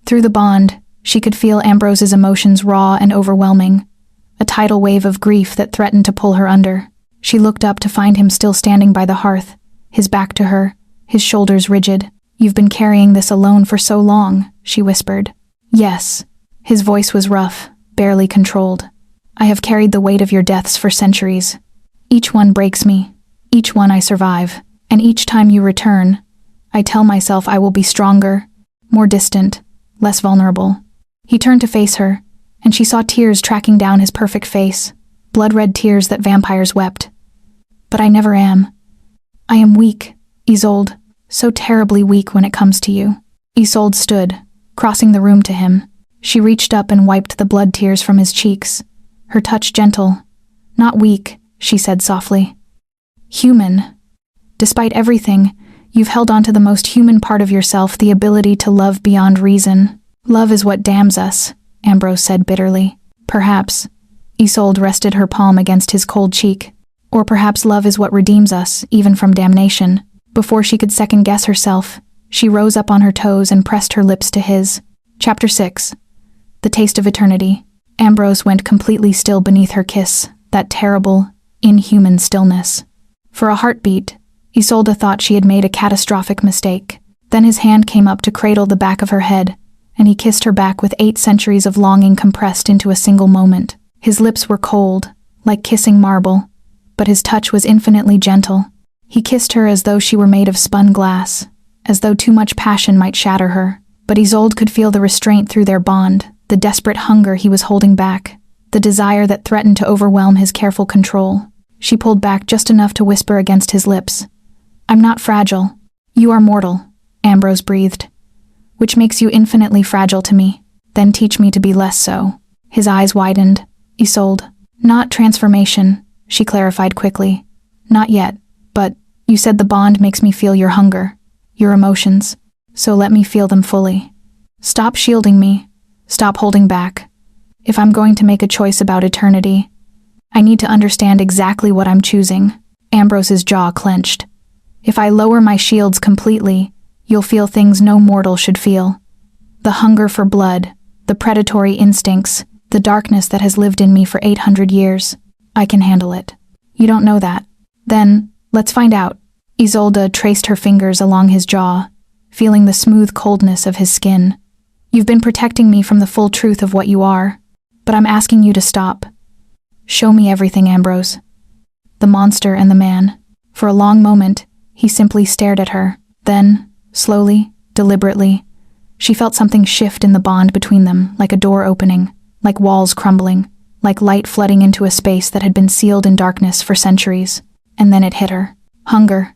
Speaker 1: Through the bond, she could feel Ambrose's emotions raw and overwhelming, a tidal wave of grief that threatened to pull her under. She looked up to find him still standing by the hearth, his back to her, his shoulders rigid. "You've been carrying this alone for so long," she whispered. "Yes." His voice was rough, barely controlled. "I have carried the weight of your deaths for centuries. Each one breaks me, each one I survive, and each time you return, I tell myself I will be stronger, more distant, less vulnerable." He turned to face her, and she saw tears tracking down his perfect face, blood-red tears that vampires wept. "But I never am. I am weak, Isolde, so terribly weak when it comes to you." Isolde stood, crossing the room to him. She reached up and wiped the blood tears from his cheeks, her touch gentle. "Not weak," she said softly. "Human. Despite everything, you've held on to the most human part of yourself, the ability to love beyond reason. Love is what damns us," Ambrose said bitterly. "Perhaps." Isolde rested her palm against his cold cheek. "Or perhaps love is what redeems us, even from damnation." Before she could second-guess herself, she rose up on her toes and pressed her lips to his. Chapter 6. The Taste of Eternity. Ambrose went completely still beneath her kiss, that terrible, inhuman stillness. For a heartbeat, Isolde thought she had made a catastrophic mistake. Then his hand came up to cradle the back of her head, and he kissed her back with 8 centuries of longing compressed into a single moment. His lips were cold, like kissing marble, but his touch was infinitely gentle. He kissed her as though she were made of spun glass, as though too much passion might shatter her. But Isolde could feel the restraint through their bond, the desperate hunger he was holding back, the desire that threatened to overwhelm his careful control. She pulled back just enough to whisper against his lips. "I'm not fragile. You are mortal," Ambrose breathed. "Which makes you infinitely fragile to me. Then teach me to be less so." His eyes widened. "Isolde, not transformation," she clarified quickly. "Not yet, but you said the bond makes me feel your hunger, your emotions, so let me feel them fully. Stop shielding me. Stop holding back. If I'm going to make a choice about eternity, I need to understand exactly what I'm choosing." Ambrose's jaw clenched. "If I lower my shields completely, you'll feel things no mortal should feel. The hunger for blood, the predatory instincts, the darkness that has lived in me for 800 years. I can handle it. You don't know that. Then, let's find out." Isolde traced her fingers along his jaw, feeling the smooth coldness of his skin. "You've been protecting me from the full truth of what you are, but I'm asking you to stop. Show me everything, Ambrose. The monster and the man." For a long moment, he simply stared at her. Then, slowly, deliberately, she felt something shift in the bond between them, like a door opening, like walls crumbling, like light flooding into a space that had been sealed in darkness for centuries. And then it hit her. Hunger.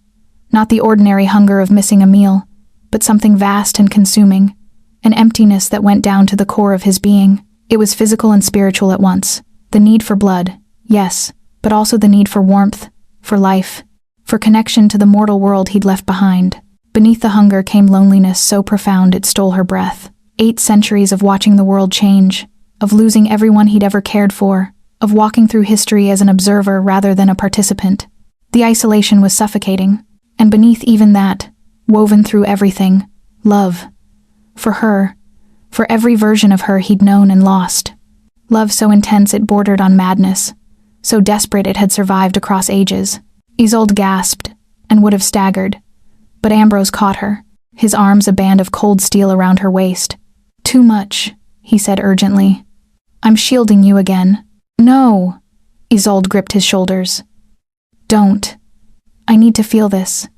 Speaker 1: Not the ordinary hunger of missing a meal, but something vast and consuming, an emptiness that went down to the core of his being. It was physical and spiritual at once. The need for blood, yes, but also the need for warmth, for life, for connection to the mortal world he'd left behind. Beneath the hunger came loneliness so profound it stole her breath. 8 centuries of watching the world change, of losing everyone he'd ever cared for, of walking through history as an observer rather than a participant. The isolation was suffocating, and beneath even that, woven through everything, love. For her, for every version of her he'd known and lost. Love so intense it bordered on madness, so desperate it had survived across ages. Isolde gasped, and would have staggered, But Ambrose caught her, his arms a band of cold steel around her waist. "Too much," he said urgently. "I'm shielding you again." "No." Isolde gripped his shoulders. "Don't. I need to feel this.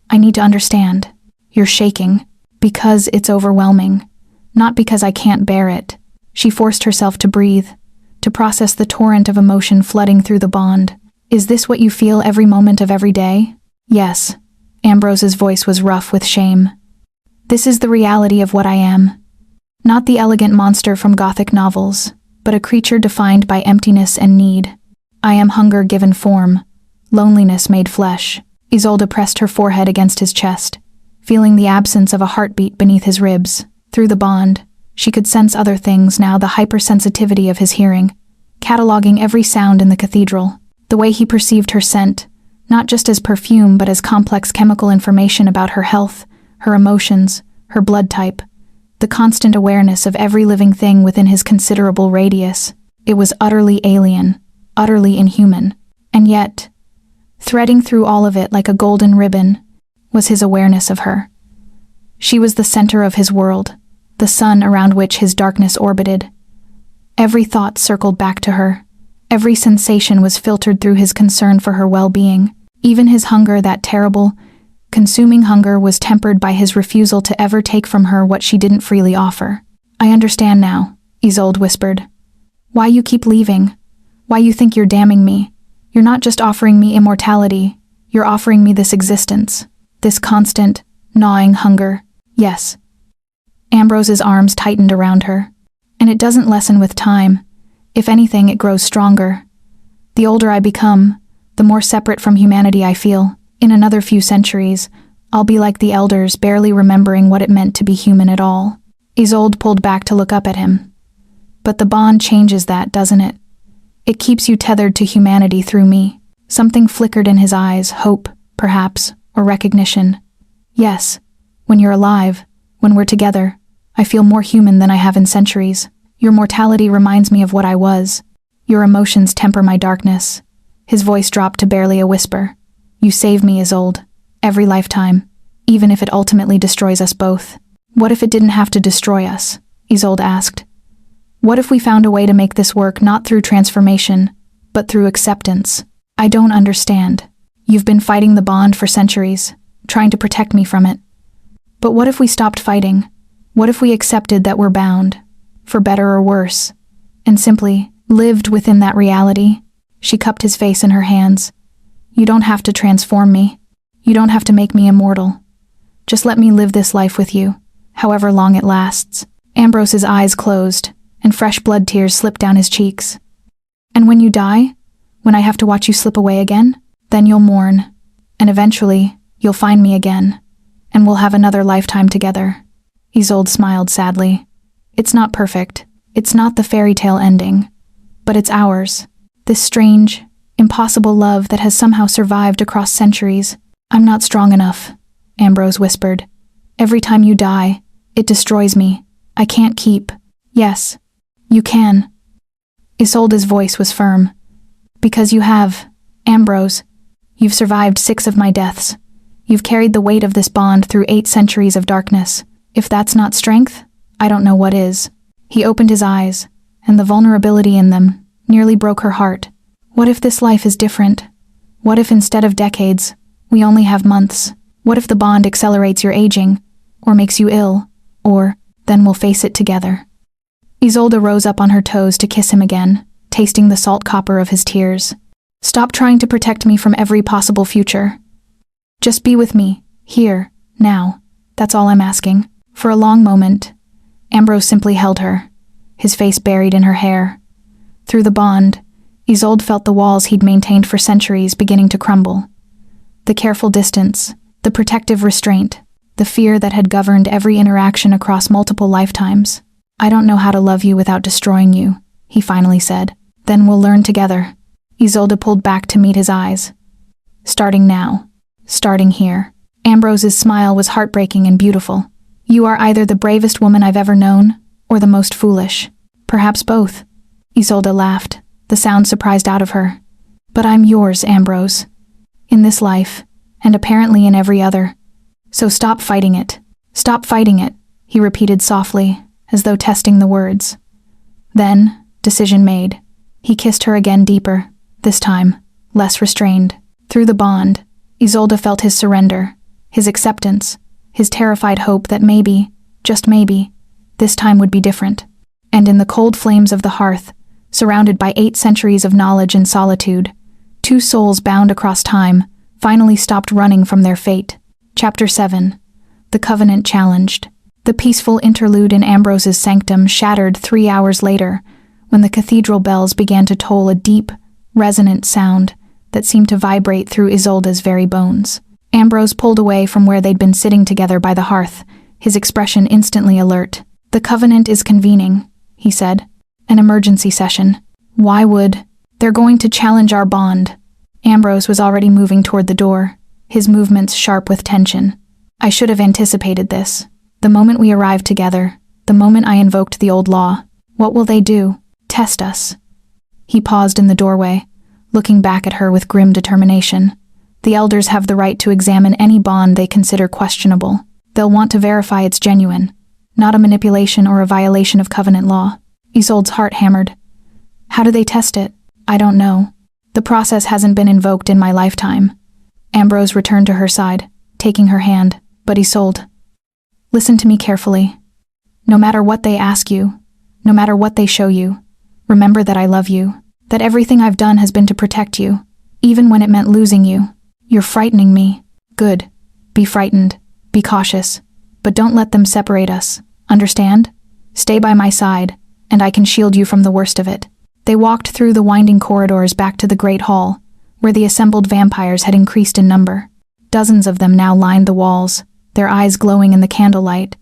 Speaker 1: I need to understand. You're shaking. Because it's overwhelming. Not because I can't bear it." She forced herself to breathe, to process the torrent of emotion flooding through the bond. "Is this what you feel every moment of every day?" "Yes." Ambrose's voice was rough with shame. "This is the reality of what I am. Not the elegant monster from Gothic novels, but a creature defined by emptiness and need. I am hunger given form, loneliness made flesh." Isolde pressed her forehead against his chest, feeling the absence of a heartbeat beneath his ribs. Through the bond, she could sense other things now, the hypersensitivity of his hearing, cataloging every sound in the cathedral, the way he perceived her scent, not just as perfume but as complex chemical information about her health, her emotions, her blood type, the constant awareness of every living thing within his considerable radius. It was utterly alien, utterly inhuman, and yet, threading through all of it like a golden ribbon, was his awareness of her. She was the center of his world, the sun around which his darkness orbited. Every thought circled back to her. Every sensation was filtered through his concern for her well-being. Even his hunger, that terrible, consuming hunger, was tempered by his refusal to ever take from her what she didn't freely offer. "I understand now," Isolde whispered. "Why you keep leaving. Why you think you're damning me. You're not just offering me immortality, you're offering me this existence. This constant, gnawing hunger." "Yes." Ambrose's arms tightened around her. "And it doesn't lessen with time. If anything, it grows stronger. The older I become, the more separate from humanity I feel. In another few centuries, I'll be like the elders, barely remembering what it meant to be human at all." Isolde pulled back to look up at him. "But the bond changes that, doesn't it? It keeps you tethered to humanity through me." Something flickered in his eyes, hope, perhaps, or recognition. "Yes, when you're alive, when we're together, I feel more human than I have in centuries. Your mortality reminds me of what I was. Your emotions temper my darkness." His voice dropped to barely a whisper. "You save me, Isolde, every lifetime, even if it ultimately destroys us both." "What if it didn't have to destroy us?" Isolde asked. "What if we found a way to make this work, not through transformation, but through acceptance?" "I don't understand. You've been fighting the bond for centuries, trying to protect me from it. But what if we stopped fighting? What if we accepted that we're bound, for better or worse, and simply lived within that reality?" She cupped his face in her hands. "You don't have to transform me. You don't have to make me immortal. Just let me live this life with you, however long it lasts." Ambrose's eyes closed, and fresh blood tears slipped down his cheeks. "And when you die, when I have to watch you slip away again, then you'll mourn, and eventually you'll find me again, and we'll have another lifetime together." Isolde smiled sadly. "It's not perfect. It's not the fairy tale ending. But it's ours. This strange, impossible love that has somehow survived across centuries." "I'm not strong enough," Ambrose whispered. "Every time you die, it destroys me. I can't keep." "Yes, you can." Isolde's voice was firm. "Because you have, Ambrose. You've survived 6 of my deaths. You've carried the weight of this bond through 8 centuries of darkness. If that's not strength, I don't know what is." He opened his eyes, and the vulnerability in them nearly broke her heart. "What if this life is different? What if instead of decades, we only have months? What if the bond accelerates your aging, or makes you ill, or, then we'll face it together." Isolde rose up on her toes to kiss him again, tasting the salt copper of his tears. "Stop trying to protect me from every possible future. Just be with me, here, now. That's all I'm asking." For a long moment, Ambrose simply held her, his face buried in her hair. Through the bond, Isolde felt the walls he'd maintained for centuries beginning to crumble. The careful distance, the protective restraint, the fear that had governed every interaction across multiple lifetimes. "I don't know how to love you without destroying you," he finally said. "Then we'll learn together." Isolde pulled back to meet his eyes. "Starting now. Starting here." Ambrose's smile was heartbreaking and beautiful. "You are either the bravest woman I've ever known, or the most foolish. Perhaps both." Isolde laughed, the sound surprised out of her. "But I'm yours, Ambrose. In this life, and apparently in every other. So stop fighting it. Stop fighting it, he repeated softly, as though testing the words. Then, decision made. He kissed her again deeper, this time, less restrained. Through the bond, Isolde felt his surrender, his acceptance, his terrified hope that maybe, just maybe, this time would be different. And in the cold flames of the hearth, surrounded by 8 centuries of knowledge and solitude, 2 souls bound across time finally stopped running from their fate. Chapter 7. The Covenant Challenged. The peaceful interlude in Ambrose's sanctum shattered 3 hours later, when the cathedral bells began to toll a deep, resonant sound that seemed to vibrate through Isolde's very bones. Ambrose pulled away from where they'd been sitting together by the hearth, his expression instantly alert. "The Covenant is convening," he said. "An emergency session. Why would... They're going to challenge our bond." Ambrose was already moving toward the door, his movements sharp with tension. "I should have anticipated this. The moment we arrived together, the moment I invoked the old law. What will they do? Test us." He paused in the doorway, looking back at her with grim determination. "The elders have the right to examine any bond they consider questionable. They'll want to verify it's genuine, not a manipulation or a violation of covenant law." Isolde's heart hammered. "How do they test it?" "I don't know. The process hasn't been invoked in my lifetime." Ambrose returned to her side, taking her hand. "But Isolde, listen to me carefully. No matter what they ask you, no matter what they show you, remember that I love you, that everything I've done has been to protect you, even when it meant losing you. You're frightening me. Good. Be frightened. Be cautious. But don't let them separate us. Understand? Stay by my side, and I can shield you from the worst of it." They walked through the winding corridors back to the great hall, where the assembled vampires had increased in number. Dozens of them now lined the walls, their eyes glowing in the candlelight,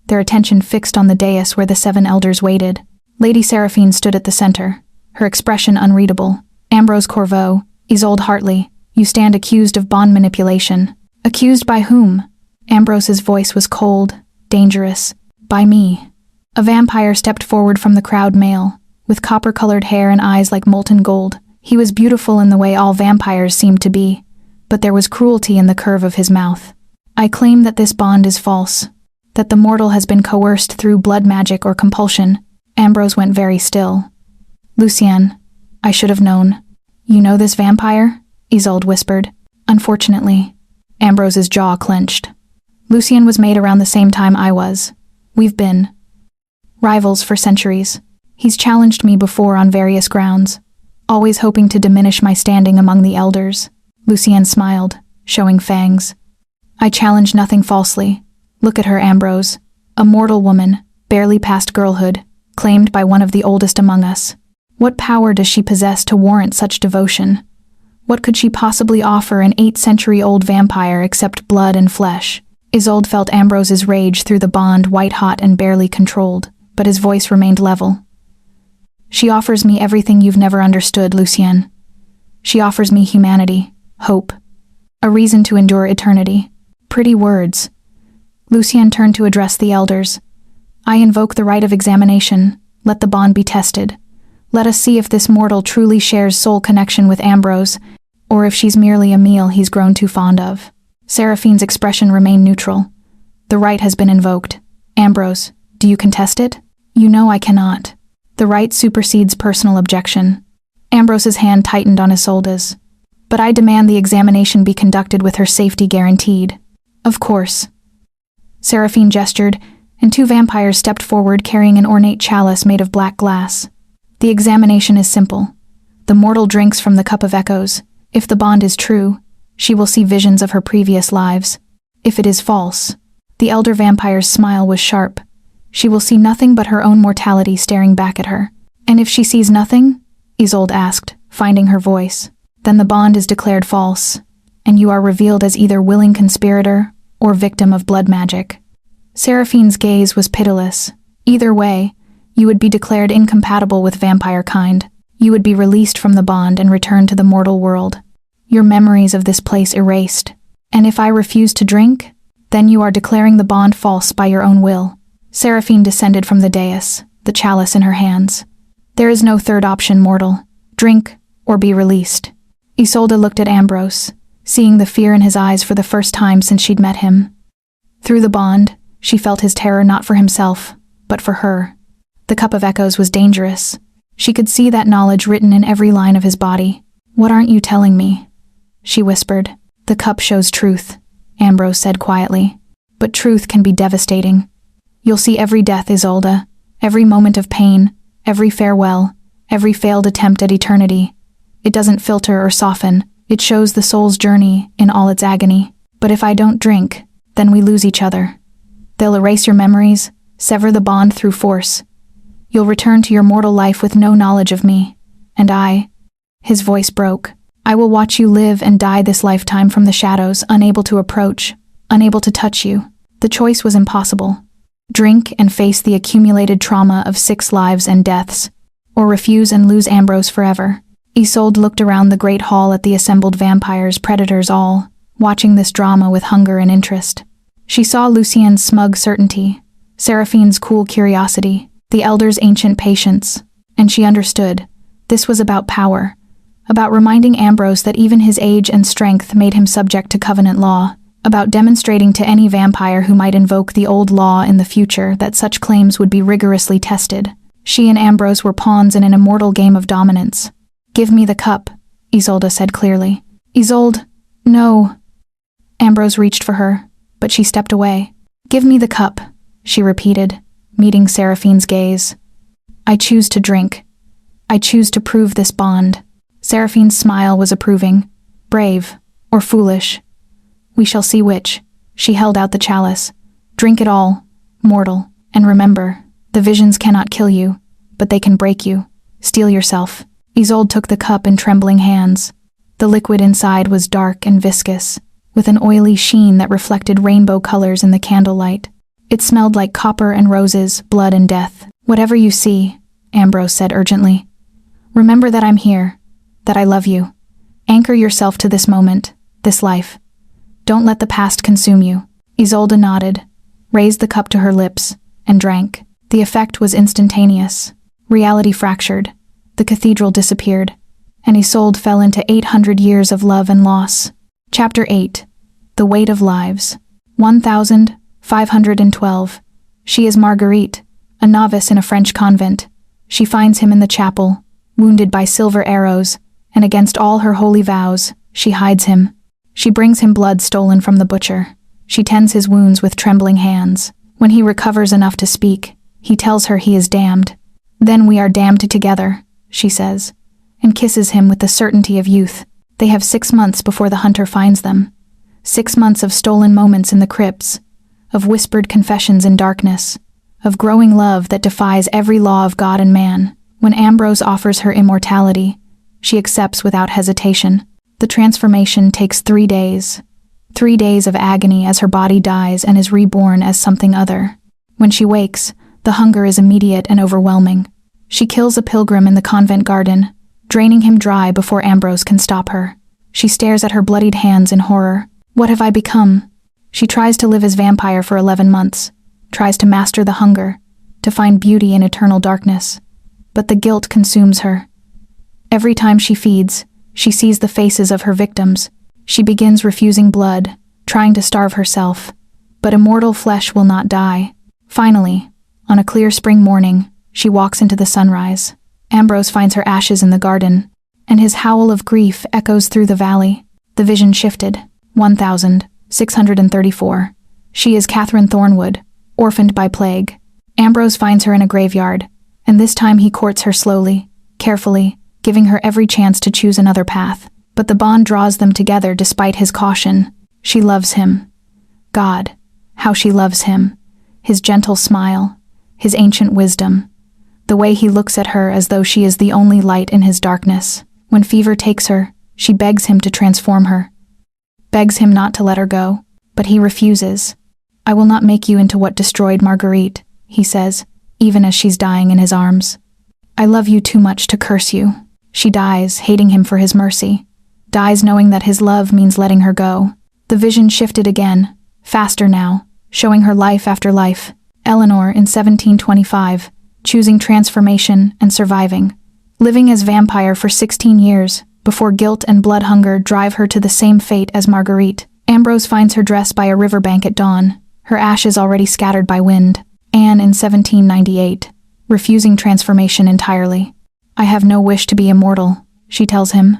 Speaker 1: their attention fixed on the dais where the 7 elders waited. Lady Seraphine stood at the center, her expression unreadable. "Ambrose Corveau, Isolde Hartley, you stand accused of bond manipulation." "Accused by whom?" Ambrose's voice was cold, dangerous. "By me." A vampire stepped forward from the crowd, male, with copper-colored hair and eyes like molten gold. He was beautiful in the way all vampires seemed to be, but there was cruelty in the curve of his mouth. "I claim that this bond is false, that the mortal has been coerced through blood magic or compulsion." Ambrose went very still. "Lucienne, I should have known." "You know this vampire?" Isolde whispered. "Unfortunately." Ambrose's jaw clenched. "Lucienne was made around the same time I was. We've been rivals for centuries. He's challenged me before on various grounds, always hoping to diminish my standing among the elders." Lucienne smiled, showing fangs. "I challenge nothing falsely. Look at her, Ambrose. A mortal woman, barely past girlhood, claimed by one of the oldest among us. What power does she possess to warrant such devotion? What could she possibly offer an 8-century-old vampire except blood and flesh?" Isolde felt Ambrose's rage through the bond, white-hot and barely controlled, but his voice remained level. "She offers me everything you've never understood, Lucienne. She offers me humanity, hope, a reason to endure eternity." Pretty words. Lucienne turned to address the elders. "I invoke the right of examination. Let the bond be tested. Let us see if this mortal truly shares soul connection with Ambrose, or if she's merely a meal he's grown too fond of." Seraphine's expression remained neutral. "The right has been invoked. Ambrose, do you contest it?" "You know I cannot. The right supersedes personal objection." Ambrose's hand tightened on Isolde's. "But I demand the examination be conducted with her safety guaranteed." "Of course." Seraphine gestured, and 2 vampires stepped forward carrying an ornate chalice made of black glass. "The examination is simple. The mortal drinks from the cup of echoes. If the bond is true, she will see visions of her previous lives. If it is false," the elder vampire's smile was sharp, "she will see nothing but her own mortality staring back at her." "And if she sees nothing?" Isolde asked, finding her voice. "Then the bond is declared false, and you are revealed as either willing conspirator or victim of blood magic." Seraphine's gaze was pitiless. "Either way, you would be declared incompatible with vampire kind. You would be released from the bond and returned to the mortal world. Your memories of this place erased. And if I refuse to drink, then you are declaring the bond false by your own will." Seraphine descended from the dais, the chalice in her hands. "There is no third option, mortal. Drink or be released." Isolde looked at Ambrose, seeing the fear in his eyes for the first time since she'd met him. Through the bond, she felt his terror not for himself, but for her. The cup of echoes was dangerous. She could see that knowledge written in every line of his body. "What aren't you telling me?" she whispered. "The cup shows truth," Ambrose said quietly. "But truth can be devastating. You'll see every death, Isolde, every moment of pain, every farewell, every failed attempt at eternity. It doesn't filter or soften, it shows the soul's journey in all its agony. But if I don't drink, then we lose each other. They'll erase your memories, sever the bond through force. You'll return to your mortal life with no knowledge of me. And I," his voice broke, "I will watch you live and die this lifetime from the shadows, unable to approach, unable to touch you." The choice was impossible. Drink and face the accumulated trauma of 6 lives and deaths, or refuse and lose Ambrose forever. Isolde looked around the great hall at the assembled vampires, predators all, watching this drama with hunger and interest. She saw Lucien's smug certainty, Seraphine's cool curiosity, the elders' ancient patience, and she understood. This was about power, about reminding Ambrose that even his age and strength made him subject to covenant law, about demonstrating to any vampire who might invoke the old law in the future that such claims would be rigorously tested. She and Ambrose were pawns in an immortal game of dominance. "Give me the cup," Isolde said clearly. "Isolde, no." Ambrose reached for her, but she stepped away. "Give me the cup," she repeated, meeting Seraphine's gaze. "I choose to drink. I choose to prove this bond." Seraphine's smile was approving. "Brave, or foolish. We shall see which." She held out the chalice. "Drink it all, mortal, and remember, the visions cannot kill you, but they can break you. Steel yourself." Isolde took the cup in trembling hands. The liquid inside was dark and viscous, with an oily sheen that reflected rainbow colors in the candlelight. It smelled like copper and roses, blood and death. "Whatever you see," Ambrose said urgently, "remember that I'm here, that I love you. Anchor yourself to this moment, this life. Don't let the past consume you." Isolde nodded, raised the cup to her lips, and drank. The effect was instantaneous. Reality fractured. The cathedral disappeared, and Isolde fell into 800 years of love and loss. Chapter 8. The Weight of Lives. 1512. She is Marguerite, a novice in a French convent. She finds him in the chapel, wounded by silver arrows, and against all her holy vows, she hides him. She brings him blood stolen from the butcher. She tends his wounds with trembling hands. When he recovers enough to speak, he tells her he is damned. "Then we are damned together," she says, and kisses him with the certainty of youth. They have 6 months before the hunter finds them. 6 months of stolen moments in the crypts, of whispered confessions in darkness, of growing love that defies every law of God and man. When Ambrose offers her immortality, she accepts without hesitation. The transformation takes 3 days. 3 days of agony as her body dies and is reborn as something other. When she wakes, the hunger is immediate and overwhelming. She kills a pilgrim in the convent garden, draining him dry before Ambrose can stop her. She stares at her bloodied hands in horror. What have I become? She tries to live as vampire for 11 months, tries to master the hunger, to find beauty in eternal darkness. But the guilt consumes her. Every time she feeds, she sees the faces of her victims. She begins refusing blood, trying to starve herself. But immortal flesh will not die. Finally, on a clear spring morning, she walks into the sunrise. Ambrose finds her ashes in the garden, and his howl of grief echoes through the valley. The vision shifted. 1634. She is Catherine Thornwood, orphaned by plague. Ambrose finds her in a graveyard, and this time he courts her slowly, carefully, giving her every chance to choose another path. But the bond draws them together despite his caution. She loves him. God, how she loves him. His gentle smile, his ancient wisdom, the way he looks at her as though she is the only light in his darkness. When fever takes her, she begs him to transform her. Begs him not to let her go, but he refuses. "I will not make you into what destroyed Marguerite," he says, even as she's dying in his arms. "I love you too much to curse you." She dies, hating him for his mercy. Dies knowing that his love means letting her go. The vision shifted again, faster now, showing her life after life. Eleanor in 1725, choosing transformation and surviving. Living as vampire for 16 years, before guilt and blood hunger drive her to the same fate as Marguerite. Ambrose finds her dressed by a riverbank at dawn, her ashes already scattered by wind. Anne in 1798, refusing transformation entirely. "I have no wish to be immortal," she tells him.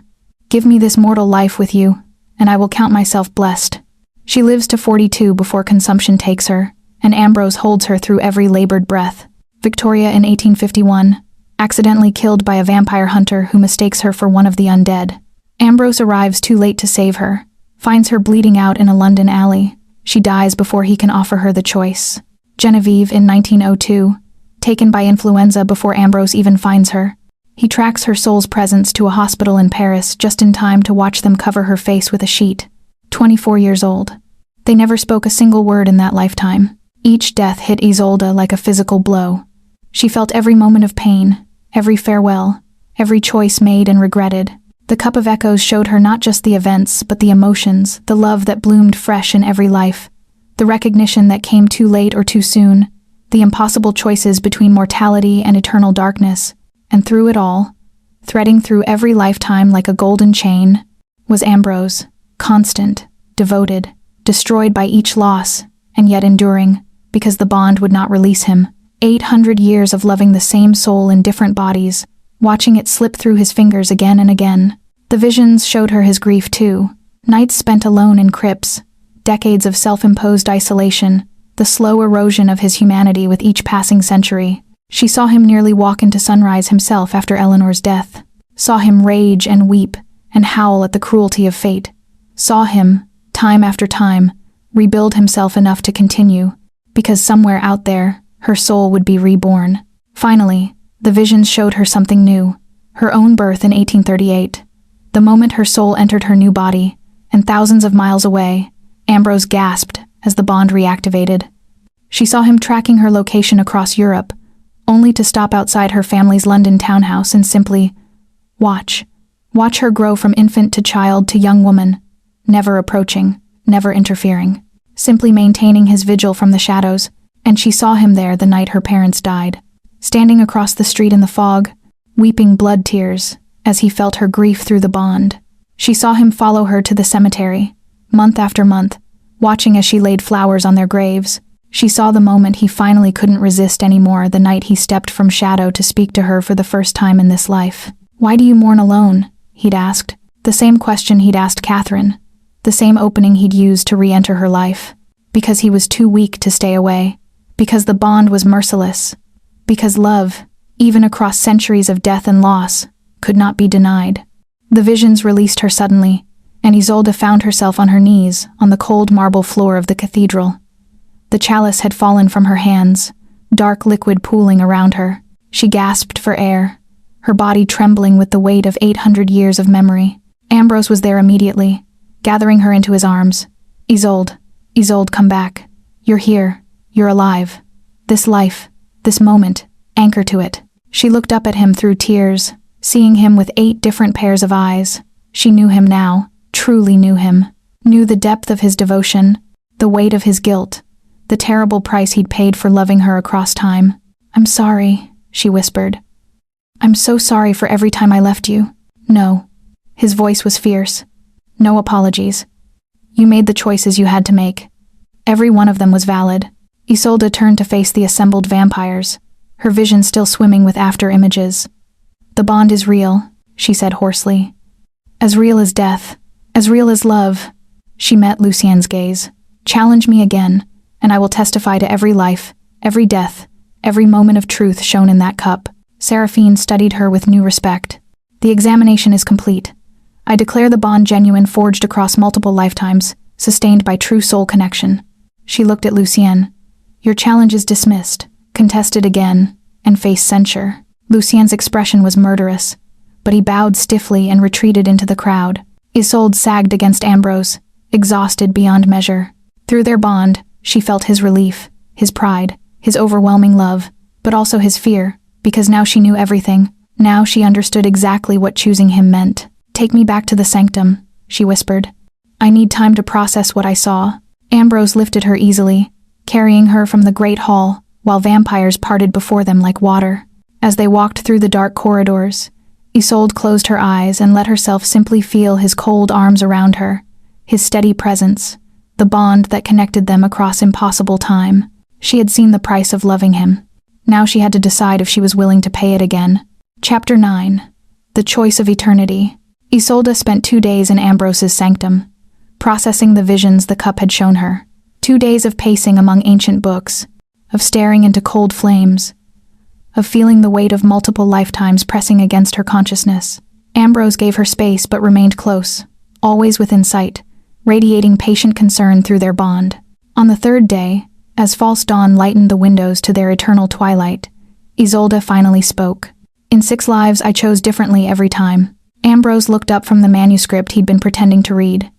Speaker 1: "Give me this mortal life with you, and I will count myself blessed." She lives to 42 before consumption takes her, and Ambrose holds her through every labored breath. Victoria in 1851, accidentally killed by a vampire hunter who mistakes her for one of the undead. Ambrose arrives too late to save her, finds her bleeding out in a London alley. She dies before he can offer her the choice. Genevieve in 1902, taken by influenza before Ambrose even finds her. He tracks her soul's presence to a hospital in Paris just in time to watch them cover her face with a sheet. 24 years old. They never spoke a single word in that lifetime. Each death hit Isolde like a physical blow. She felt every moment of pain, every farewell, every choice made and regretted. The Cup of Echoes showed her not just the events, but the emotions, the love that bloomed fresh in every life, the recognition that came too late or too soon, the impossible choices between mortality and eternal darkness. And through it all, threading through every lifetime like a golden chain, was Ambrose, constant, devoted, destroyed by each loss, and yet enduring, because the bond would not release him. 800 years of loving the same soul in different bodies, watching it slip through his fingers again and again. The visions showed her his grief too. Nights spent alone in crypts, decades of self-imposed isolation, the slow erosion of his humanity with each passing century. She saw him nearly walk into sunrise himself after Eleanor's death, saw him rage and weep and howl at the cruelty of fate, saw him, time after time, rebuild himself enough to continue, because somewhere out there, her soul would be reborn. Finally, the visions showed her something new, her own birth in 1838. The moment her soul entered her new body, and thousands of miles away, Ambrose gasped as the bond reactivated. She saw him tracking her location across Europe, only to stop outside her family's London townhouse and simply watch. Watch her grow from infant to child to young woman, never approaching, never interfering, simply maintaining his vigil from the shadows. And she saw him there the night her parents died, standing across the street in the fog, weeping blood tears as he felt her grief through the bond. She saw him follow her to the cemetery, month after month, watching as she laid flowers on their graves. She saw the moment he finally couldn't resist anymore, the night he stepped from shadow to speak to her for the first time in this life. "Why do you mourn alone?" he'd asked. The same question he'd asked Catherine, the same opening he'd used to re-enter her life. Because he was too weak to stay away. Because the bond was merciless. Because love, even across centuries of death and loss, could not be denied. The visions released her suddenly, and Isolde found herself on her knees on the cold marble floor of the cathedral. The chalice had fallen from her hands, dark liquid pooling around her. She gasped for air, her body trembling with the weight of 800 years of memory. Ambrose was there immediately, gathering her into his arms. "Isolde, Isolde, come back. You're here. You're alive. This life, this moment, anchor to it." She looked up at him through tears, seeing him with 8 different pairs of eyes. She knew him now, truly knew him, knew the depth of his devotion, the weight of his guilt, the terrible price he'd paid for loving her across time. "I'm sorry," she whispered. "I'm so sorry for every time I left you." "No." His voice was fierce. "No apologies. You made the choices you had to make. Every one of them was valid." Isolde turned to face the assembled vampires, her vision still swimming with after images. "The bond is real," she said hoarsely. "As real as death, as real as love." She met Lucien's gaze. "Challenge me again, and I will testify to every life, every death, every moment of truth shown in that cup." Seraphine studied her with new respect. "The examination is complete. I declare the bond genuine, forged across multiple lifetimes, sustained by true soul connection." She looked at Lucien. "Your challenge is dismissed, contested again, and faced censure." Lucien's expression was murderous, but he bowed stiffly and retreated into the crowd. Isolde sagged against Ambrose, exhausted beyond measure. Through their bond, she felt his relief, his pride, his overwhelming love, but also his fear, because now she knew everything. Now she understood exactly what choosing him meant. "Take me back to the sanctum," she whispered. "I need time to process what I saw." Ambrose lifted her easily, carrying her from the great hall, while vampires parted before them like water. As they walked through the dark corridors, Isolde closed her eyes and let herself simply feel his cold arms around her, his steady presence, the bond that connected them across impossible time. She had seen the price of loving him. Now she had to decide if she was willing to pay it again. Chapter 9. The Choice of Eternity. Isolde spent 2 days in Ambrose's sanctum, processing the visions the cup had shown her. 2 days of pacing among ancient books, of staring into cold flames, of feeling the weight of multiple lifetimes pressing against her consciousness. Ambrose gave her space but remained close, always within sight, radiating patient concern through their bond. On the 3rd day, as false dawn lightened the windows to their eternal twilight, Isolde finally spoke. "In 6 lives I chose differently every time." Ambrose looked up from the manuscript he'd been pretending to read.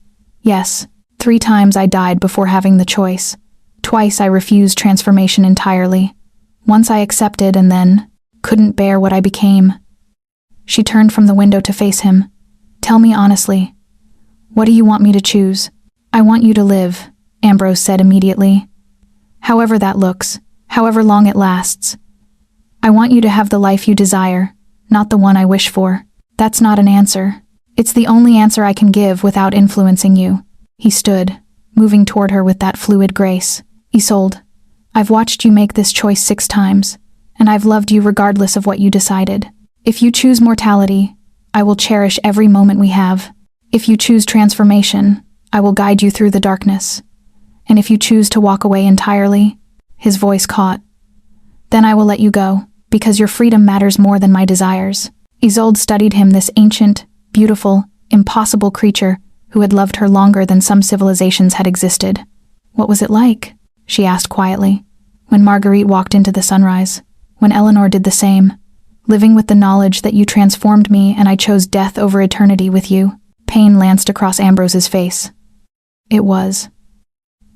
Speaker 1: "Yes, 3 times I died before having the choice. Twice I refused transformation entirely. Once I accepted and then couldn't bear what I became." She turned from the window to face him. "Tell me honestly, what do you want me to choose?" "I want you to live," Ambrose said immediately. "However that looks, however long it lasts. I want you to have the life you desire, not the one I wish for." "That's not an answer. It's the only answer I can give without influencing you." He stood, moving toward her with that fluid grace. "Isolde, I've watched you make this choice 6 times, and I've loved you regardless of what you decided. If you choose mortality, I will cherish every moment we have. If you choose transformation, I will guide you through the darkness. And if you choose to walk away entirely," his voice caught, "then I will let you go, because your freedom matters more than my desires." Isolde studied him, this ancient, beautiful, impossible creature who had loved her longer than some civilizations had existed. "What was it like?" she asked quietly. "When Marguerite walked into the sunrise, when Eleanor did the same, living with the knowledge that you transformed me and I chose death over eternity with you." Pain lanced across Ambrose's face. "It was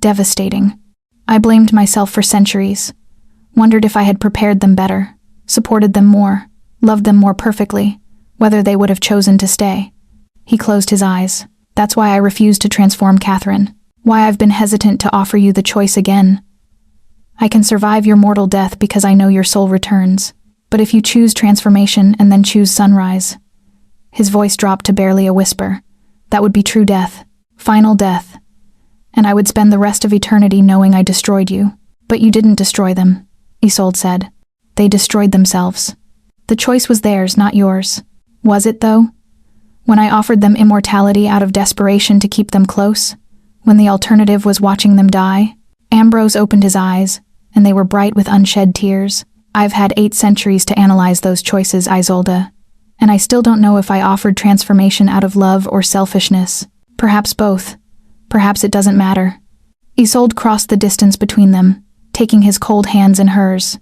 Speaker 1: devastating. I blamed myself for centuries, wondered if I had prepared them better, supported them more, loved them more perfectly, whether they would have chosen to stay." He closed his eyes. "That's why I refused to transform Catherine. Why I've been hesitant to offer you the choice again. I can survive your mortal death because I know your soul returns. But if you choose transformation and then choose sunrise," his voice dropped to barely a whisper, "that would be true death, final death. And I would spend the rest of eternity knowing I destroyed you." "But you didn't destroy them," Isolde said. "They destroyed themselves. The choice was theirs, not yours." "Was it, though? When I offered them immortality out of desperation to keep them close? When the alternative was watching them die?" Ambrose opened his eyes, and they were bright with unshed tears. "I've had 8 centuries to analyze those choices, Isolde, and I still don't know if I offered transformation out of love or selfishness. Perhaps both. Perhaps it doesn't matter." Isolde crossed the distance between them, taking his cold hands in hers.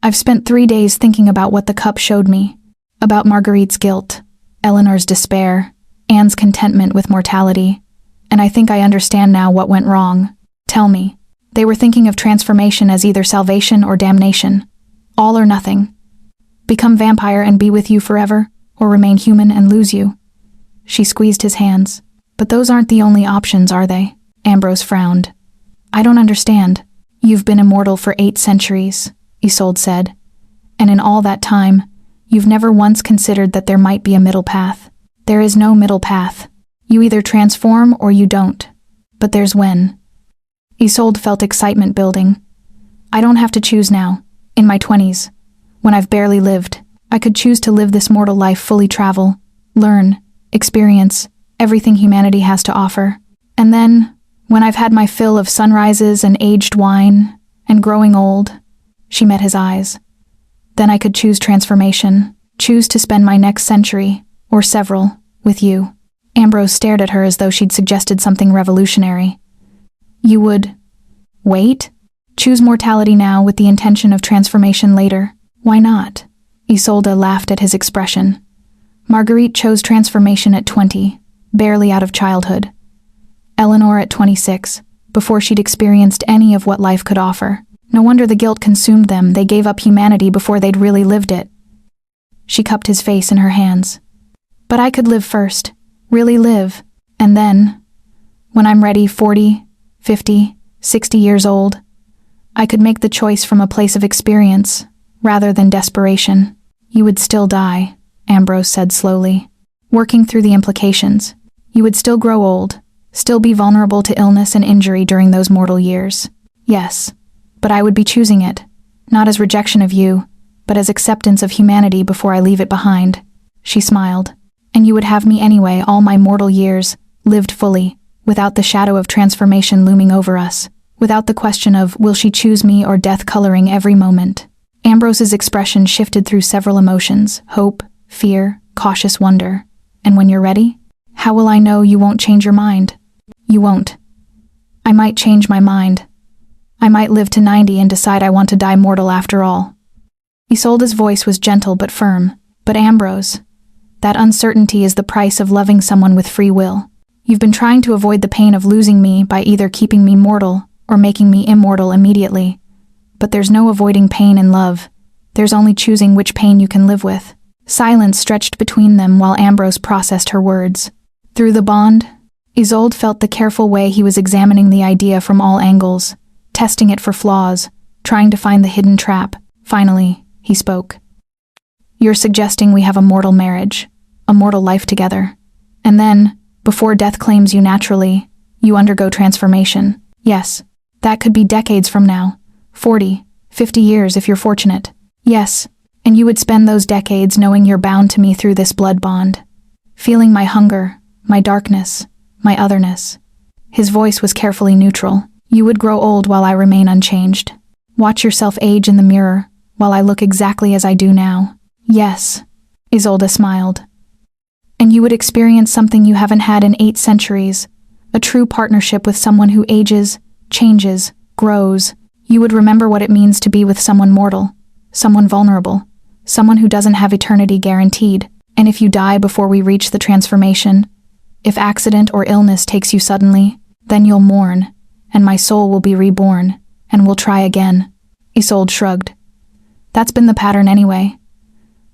Speaker 1: "I've spent 3 days thinking about what the cup showed me, about Marguerite's guilt, Eleanor's despair, Anne's contentment with mortality, and I think I understand now what went wrong. Tell me." They were thinking of transformation as either salvation or damnation. All or nothing. Become vampire and be with you forever, or remain human and lose you. She squeezed his hands. "But those aren't the only options, are they?" Ambrose frowned. "I don't understand." "You've been immortal for 8 centuries, Isolde said. "And in all that time, you've never once considered that there might be a middle path. There is no middle path. You either transform or you don't. But there's when." Isolde felt excitement building. "I don't have to choose now. In my 20s, when I've barely lived, I could choose to live this mortal life, fully travel, learn, experience everything humanity has to offer. And then, when I've had my fill of sunrises and aged wine, and growing old," she met his eyes, "then I could choose transformation, choose to spend my next century, or several, with you." Ambrose stared at her as though she'd suggested something revolutionary. "You would wait? Choose mortality now with the intention of transformation later? Why not?" Isolde laughed at his expression. "Marguerite chose transformation at 20, barely out of childhood. Eleanor at 26, before she'd experienced any of what life could offer. No wonder the guilt consumed them. They gave up humanity before they'd really lived it." She cupped his face in her hands. "But I could live first, really live, and then, when I'm ready, 40, 50, 60 years old, I could make the choice from a place of experience, rather than desperation." "You would still die," Ambrose said slowly, working through the implications. "You would still grow old, Still be vulnerable to illness and injury during those mortal years. Yes, but I would be choosing it, not as rejection of you, but as acceptance of humanity before I leave it behind. She smiled. And you would have me anyway, all my mortal years, lived fully, without the shadow of transformation looming over us, without the question of, will she choose me or death coloring every moment. Ambrose's expression shifted through several emotions: hope, fear, cautious wonder. And when you're ready? How will I know you won't change your mind? You won't. I might change my mind. I might live to 90 and decide I want to die mortal after all. Isolde's voice was gentle but firm. But Ambrose, that uncertainty is the price of loving someone with free will. You've been trying to avoid the pain of losing me by either keeping me mortal or making me immortal immediately. But there's no avoiding pain in love. There's only choosing which pain you can live with. Silence stretched between them while Ambrose processed her words. Through the bond, Isolde felt the careful way he was examining the idea from all angles, testing it for flaws, trying to find the hidden trap. Finally, he spoke. You're suggesting we have a mortal marriage, a mortal life together. And then, before death claims you naturally, you undergo transformation. Yes, that could be decades from now. 40, 50 years if you're fortunate. Yes, and you would spend those decades knowing you're bound to me through this blood bond. Feeling my hunger, my darkness, my otherness. His voice was carefully neutral. You would grow old while I remain unchanged. Watch yourself age in the mirror, while I look exactly as I do now. Yes, Isolde smiled. And you would experience something you haven't had in 8 centuries, a true partnership with someone who ages, changes, grows. You would remember what it means to be with someone mortal, someone vulnerable, someone who doesn't have eternity guaranteed. And if you die before we reach the transformation, if accident or illness takes you suddenly, then you'll mourn, and my soul will be reborn, and we'll try again. Isolde shrugged. That's been the pattern anyway.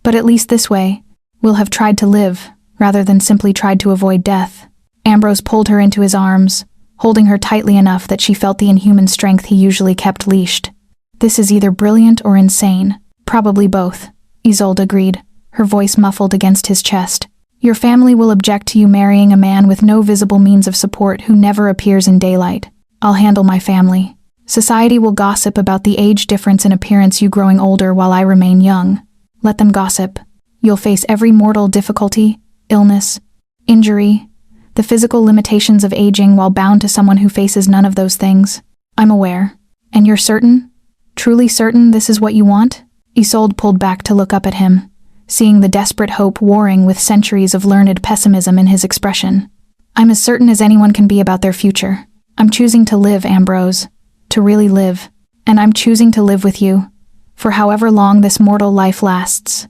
Speaker 1: But at least this way, we'll have tried to live, rather than simply tried to avoid death. Ambrose pulled her into his arms, holding her tightly enough that she felt the inhuman strength he usually kept leashed. This is either brilliant or insane. Probably both, Isolde agreed, her voice muffled against his chest. Your family will object to you marrying a man with no visible means of support who never appears in daylight. I'll handle my family. Society will gossip about the age difference in appearance, you growing older while I remain young. Let them gossip. You'll face every mortal difficulty, illness, injury, the physical limitations of aging while bound to someone who faces none of those things. I'm aware. And you're certain? Truly certain this is what you want? Isolde pulled back to look up at him, seeing the desperate hope warring with centuries of learned pessimism in his expression. I'm as certain as anyone can be about their future. I'm choosing to live, Ambrose. To really live. And I'm choosing to live with you, for however long this mortal life lasts.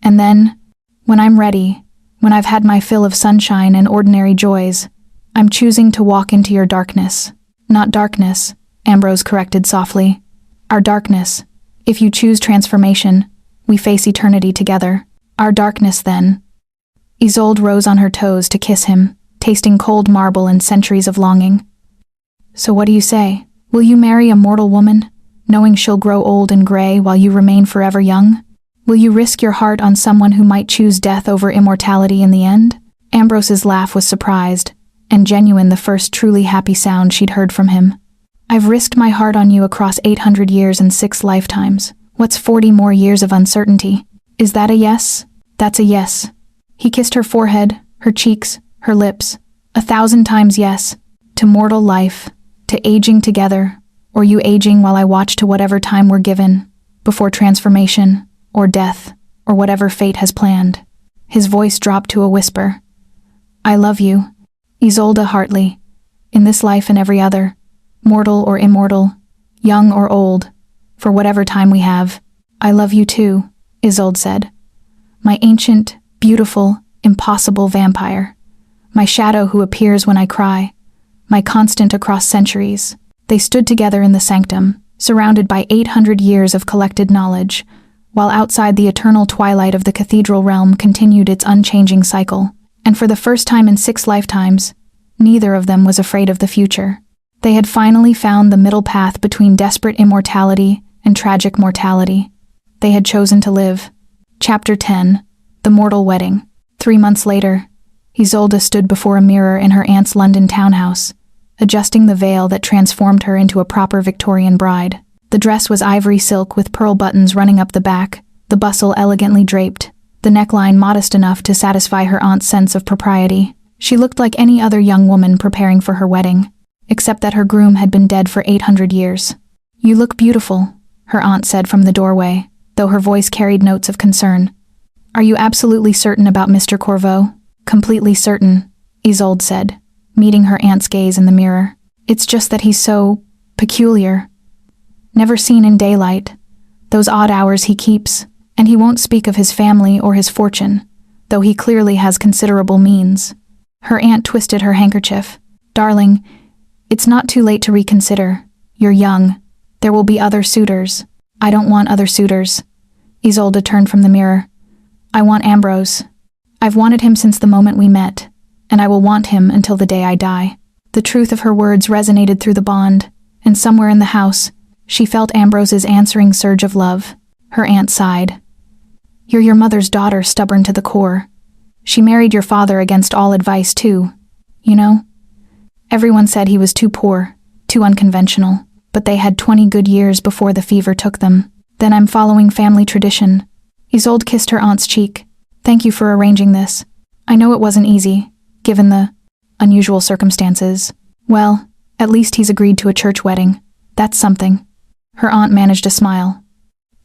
Speaker 1: And then, when I'm ready, when I've had my fill of sunshine and ordinary joys, I'm choosing to walk into your darkness. Not darkness, Ambrose corrected softly. Our darkness. If you choose transformation, we face eternity together. Our darkness, then. Isolde rose on her toes to kiss him, tasting cold marble and centuries of longing. So what do you say? Will you marry a mortal woman, knowing she'll grow old and gray while you remain forever young? Will you risk your heart on someone who might choose death over immortality in the end? Ambrose's laugh was surprised, and genuine, the first truly happy sound she'd heard from him. I've risked my heart on you across 800 years and 6 lifetimes. What's 40 more years of uncertainty? Is that a yes? That's a yes. He kissed her forehead, her cheeks, her lips. 1,000 times yes. To mortal life, to aging together, or you aging while I watch to whatever time we're given, before transformation, or death, or whatever fate has planned. His voice dropped to a whisper. I love you, Isolde Hartley, in this life and every other, mortal or immortal, young or old, for whatever time we have. I love you too, Isolde said. My ancient, beautiful, impossible vampire. My shadow who appears when I cry. My constant across centuries. They stood together in the sanctum, surrounded by 800 years of collected knowledge, while outside the eternal twilight of the cathedral realm continued its unchanging cycle. And for the first time in 6 lifetimes, neither of them was afraid of the future. They had finally found the middle path between desperate immortality and tragic mortality. They had chosen to live. Chapter 10. The Mortal Wedding. 3 months later, Isolde stood before a mirror in her aunt's London townhouse, adjusting the veil that transformed her into a proper Victorian bride. The dress was ivory silk with pearl buttons running up the back, the bustle elegantly draped, the neckline modest enough to satisfy her aunt's sense of propriety. She looked like any other young woman preparing for her wedding, except that her groom had been dead for 800 years. "You look beautiful," her aunt said from the doorway, though her voice carried notes of concern. "Are you absolutely certain about Mr. Corveau?" "Completely certain," Isolde said, meeting her aunt's gaze in the mirror. "It's just that he's so peculiar. Never seen in daylight. Those odd hours he keeps, and he won't speak of his family or his fortune, though he clearly has considerable means." Her aunt twisted her handkerchief. "Darling, it's not too late to reconsider. You're young. There will be other suitors." "I don't want other suitors." Isolde turned from the mirror. "I want Ambrose. I've wanted him since the moment we met, and I will want him until the day I die." The truth of her words resonated through the bond, and somewhere in the house, she felt Ambrose's answering surge of love. Her aunt sighed. "You're your mother's daughter, stubborn to the core. She married your father against all advice, too. You know? Everyone said he was too poor, too unconventional, but they had 20 good years before the fever took them. Then I'm following family tradition." Isolde kissed her aunt's cheek. "Thank you for arranging this. I know it wasn't easy, given the unusual circumstances. Well, at least he's agreed to a church wedding. That's something." Her aunt managed a smile.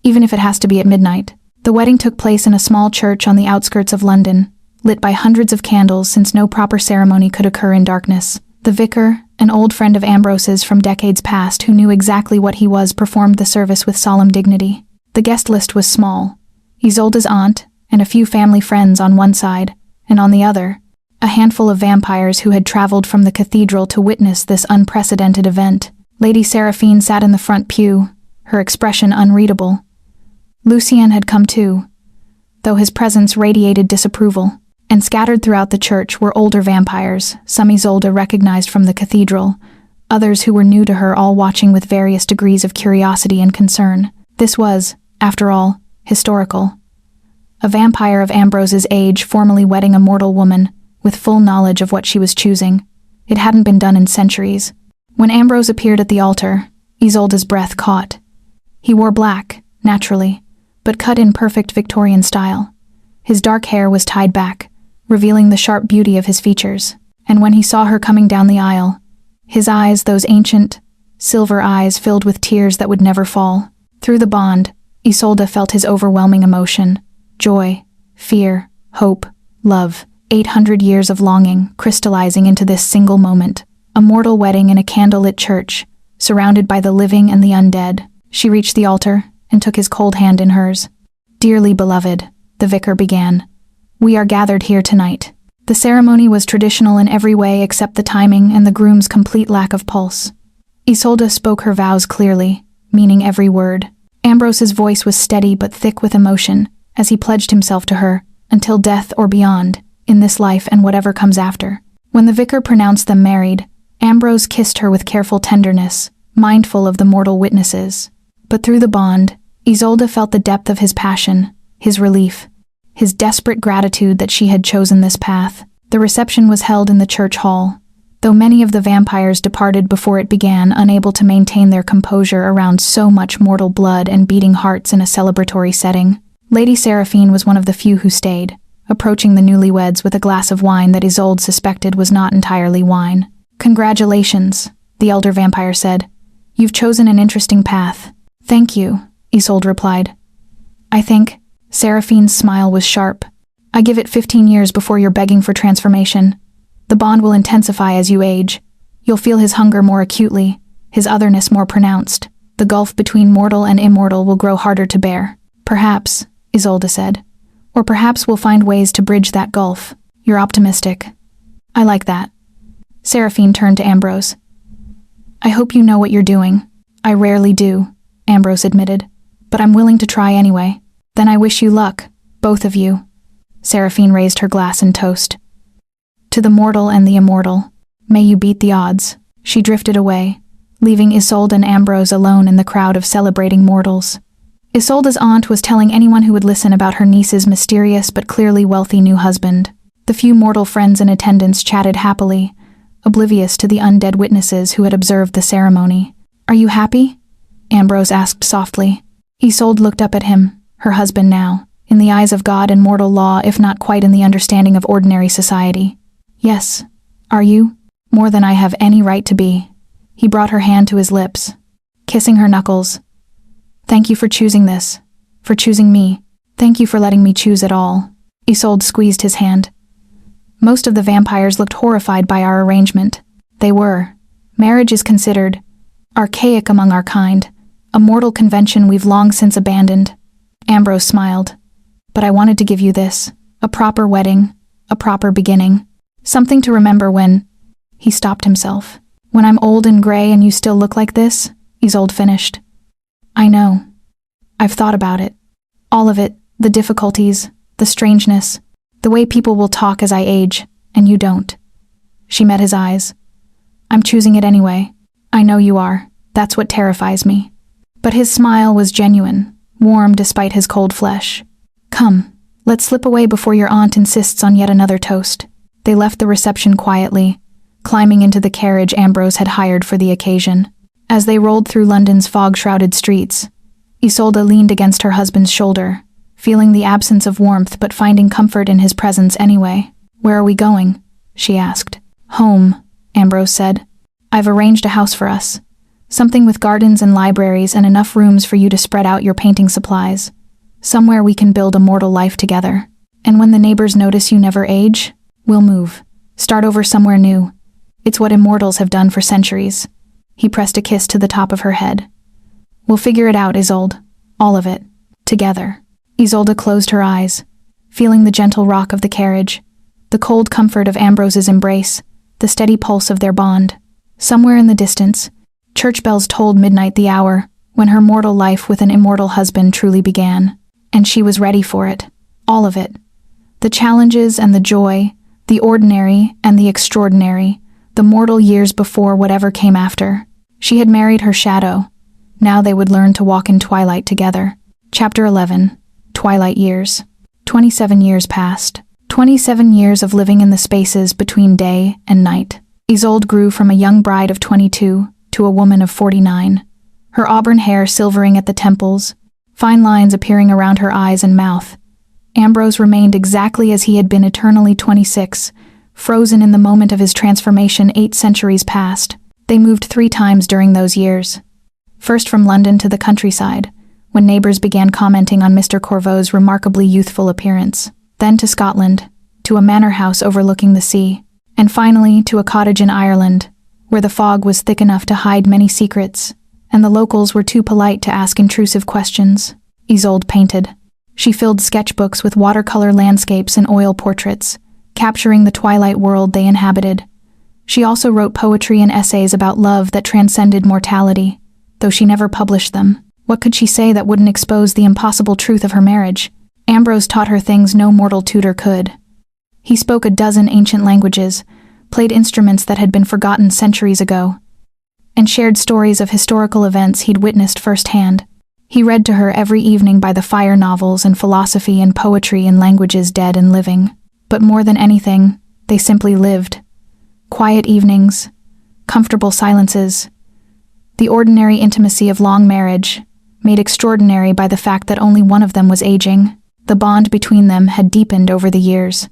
Speaker 1: "Even if it has to be at midnight." The wedding took place in a small church on the outskirts of London, lit by hundreds of candles since no proper ceremony could occur in darkness. The vicar, an old friend of Ambrose's from decades past who knew exactly what he was, performed the service with solemn dignity. The guest list was small. Isolde's aunt and a few family friends on one side, and on the other, a handful of vampires who had traveled from the cathedral to witness this unprecedented event. Lady Seraphine sat in the front pew, her expression unreadable. Lucien had come too, though his presence radiated disapproval. And scattered throughout the church were older vampires, some Isolde recognized from the cathedral, others who were new to her, all watching with various degrees of curiosity and concern. This was, after all, historical. A vampire of Ambrose's age formally wedding a mortal woman, with full knowledge of what she was choosing. It hadn't been done in centuries. When Ambrose appeared at the altar, Isolde's breath caught. He wore black, naturally, but cut in perfect Victorian style. His dark hair was tied back, revealing the sharp beauty of his features, and when he saw her coming down the aisle, his eyes, those ancient, silver eyes, filled with tears that would never fall. Through the bond, Isolde felt his overwhelming emotion: joy, fear, hope, love. 800 years of longing crystallizing into this single moment. A mortal wedding in a candlelit church, surrounded by the living and the undead. She reached the altar and took his cold hand in hers. "Dearly beloved," the vicar began, "we are gathered here tonight." The ceremony was traditional in every way except the timing and the groom's complete lack of pulse. Isolde spoke her vows clearly, meaning every word. Ambrose's voice was steady but thick with emotion, as he pledged himself to her, until death or beyond, in this life and whatever comes after. When the vicar pronounced them married, Ambrose kissed her with careful tenderness, mindful of the mortal witnesses. But through the bond, Isolde felt the depth of his passion, his relief, his desperate gratitude that she had chosen this path. The reception was held in the church hall, though many of the vampires departed before it began, unable to maintain their composure around so much mortal blood and beating hearts in a celebratory setting. Lady Seraphine was one of the few who stayed, approaching the newlyweds with a glass of wine that Isolde suspected was not entirely wine. "Congratulations," the elder vampire said. "You've chosen an interesting path." "Thank you," Isolde replied. "I think," Seraphine's smile was sharp, "I give it 15 years before you're begging for transformation. The bond will intensify as you age. You'll feel his hunger more acutely, his otherness more pronounced. The gulf between mortal and immortal will grow harder to bear." "Perhaps," Isolde said. "Or perhaps we'll find ways to bridge that gulf." "You're optimistic." "I like that." Seraphine turned to Ambrose. "I hope you know what you're doing." "I rarely do," Ambrose admitted, "but I'm willing to try anyway." "Then I wish you luck, both of you." Seraphine raised her glass in toast. "To the mortal and the immortal, may you beat the odds." She drifted away, leaving Isolde and Ambrose alone in the crowd of celebrating mortals. Isolde's aunt was telling anyone who would listen about her niece's mysterious but clearly wealthy new husband. The few mortal friends in attendance chatted happily, oblivious to the undead witnesses who had observed the ceremony. "Are you happy?" Ambrose asked softly. Isolde looked up at him, her husband now, in the eyes of God and mortal law, if not quite in the understanding of ordinary society. "Yes. Are you?" "More than I have any right to be." He brought her hand to his lips, kissing her knuckles. "Thank you for choosing this. For choosing me. Thank you for letting me choose at all." Isolde squeezed his hand. "Most of the vampires looked horrified by our arrangement. They were. Marriage is considered archaic among our kind, a mortal convention we've long since abandoned." Ambrose smiled. "But I wanted to give you this, a proper wedding, a proper beginning. Something to remember when—" He stopped himself. "When I'm old and gray and you still look like this," Isolde finished. "I know. I've thought about it. All of it, the difficulties, the strangeness, the way people will talk as I age, and you don't." She met his eyes. "I'm choosing it anyway. I know you are. That's what terrifies me." But his smile was genuine, warm despite his cold flesh. "Come, let's slip away before your aunt insists on yet another toast." They left the reception quietly, climbing into the carriage Ambrose had hired for the occasion. As they rolled through London's fog-shrouded streets, Isolde leaned against her husband's shoulder, feeling the absence of warmth but finding comfort in his presence anyway. "Where are we going?" she asked. "Home," Ambrose said. "I've arranged a house for us. Something with gardens and libraries and enough rooms for you to spread out your painting supplies. Somewhere we can build a mortal life together. And when the neighbors notice you never age, we'll move. Start over somewhere new. It's what immortals have done for centuries." He pressed a kiss to the top of her head. "We'll figure it out, Isolde. All of it. Together." Isolde closed her eyes, feeling the gentle rock of the carriage, the cold comfort of Ambrose's embrace, the steady pulse of their bond. Somewhere in the distance, church bells tolled midnight, the hour when her mortal life with an immortal husband truly began. And she was ready for it. All of it. The challenges and the joy, the ordinary and the extraordinary, the mortal years before whatever came after. She had married her shadow. Now they would learn to walk in twilight together. Chapter 11. Twilight Years. 27 years passed. 27 years of living in the spaces between day and night. Isolde grew from a young bride of 22 to a woman of 49. Her auburn hair silvering at the temples, fine lines appearing around her eyes and mouth. Ambrose remained exactly as he had been, eternally 26, frozen in the moment of his transformation 8 centuries past. They moved 3 times during those years. First from London to the countryside, when neighbors began commenting on Mr. Corvo's remarkably youthful appearance. Then to Scotland, to a manor house overlooking the sea. And finally to a cottage in Ireland, where the fog was thick enough to hide many secrets, and the locals were too polite to ask intrusive questions. Isolde painted. She filled sketchbooks with watercolor landscapes and oil portraits, capturing the twilight world they inhabited. She also wrote poetry and essays about love that transcended mortality, though she never published them. What could she say that wouldn't expose the impossible truth of her marriage? Ambrose taught her things no mortal tutor could. He spoke a dozen ancient languages, played instruments that had been forgotten centuries ago, and shared stories of historical events he'd witnessed firsthand. He read to her every evening by the fire novels and philosophy and poetry in languages dead and living. But more than anything, they simply lived. Quiet evenings, comfortable silences, the ordinary intimacy of long marriage, made extraordinary by the fact that only one of them was aging. The bond between them had deepened over the years.